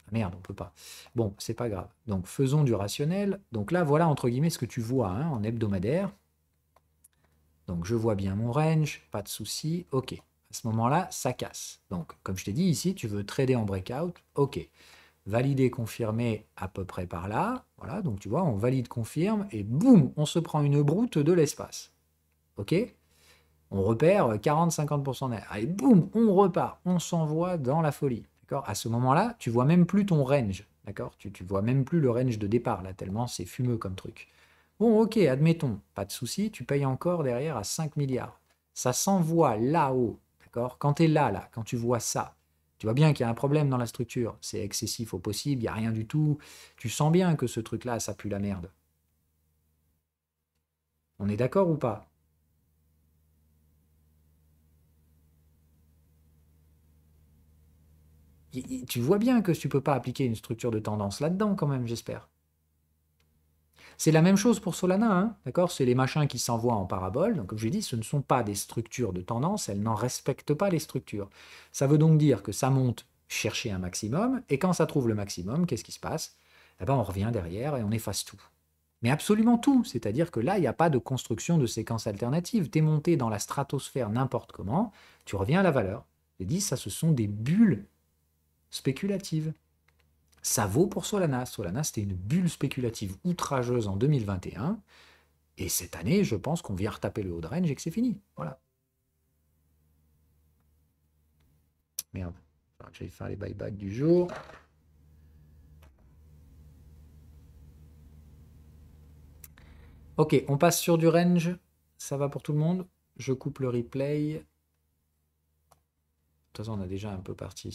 S1: Ah merde, on peut pas. Bon, c'est pas grave. Donc, faisons du rationnel. Donc là, voilà, entre guillemets, ce que tu vois hein, en hebdomadaire. Donc je vois bien mon range, pas de souci, ok. À ce moment-là, ça casse. Donc comme je t'ai dit ici, tu veux trader en breakout, ok. Valider, confirmer à peu près par là. Voilà, donc tu vois, on valide, confirme, et boum, on se prend une broute de l'espace. Ok? On repère 40-50% d'air. Allez, boum, on repart, on s'envoie dans la folie. D'accord? À ce moment-là, tu vois même plus ton range. D'accord? Tu vois même plus le range de départ, là, tellement c'est fumeux comme truc. Bon, ok, admettons, pas de souci, tu payes encore derrière à 5 milliards. Ça s'envoie là-haut, d'accord? Quand tu es là, quand tu vois ça, tu vois bien qu'il y a un problème dans la structure. C'est excessif au possible, il n'y a rien du tout. Tu sens bien que ce truc-là, ça pue la merde. On est d'accord ou pas? Tu vois bien que tu peux pas appliquer une structure de tendance là-dedans quand même, j'espère. C'est la même chose pour Solana, hein, d'accord? C'est les machins qui s'envoient en parabole. Donc, comme je l'ai dit, ce ne sont pas des structures de tendance, elles n'en respectent pas les structures. Ça veut donc dire que ça monte chercher un maximum, et quand ça trouve le maximum, qu'est-ce qui se passe? Eh ben, on revient derrière et on efface tout. Mais absolument tout, c'est-à-dire que là, il n'y a pas de construction de séquence alternative. Tu es monté dans la stratosphère n'importe comment, tu reviens à la valeur. Je dit, ça, ce sont des bulles spéculatives. Ça vaut pour Solana. Solana, c'était une bulle spéculative outrageuse en 2021. Et cette année, je pense qu'on vient retaper le haut de range et que c'est fini. Voilà. Merde. Il faudra que j'aille faire les buybacks du jour. Ok, on passe sur du range. Ça va pour tout le monde. Je coupe le replay. De toute façon, on a déjà un peu parti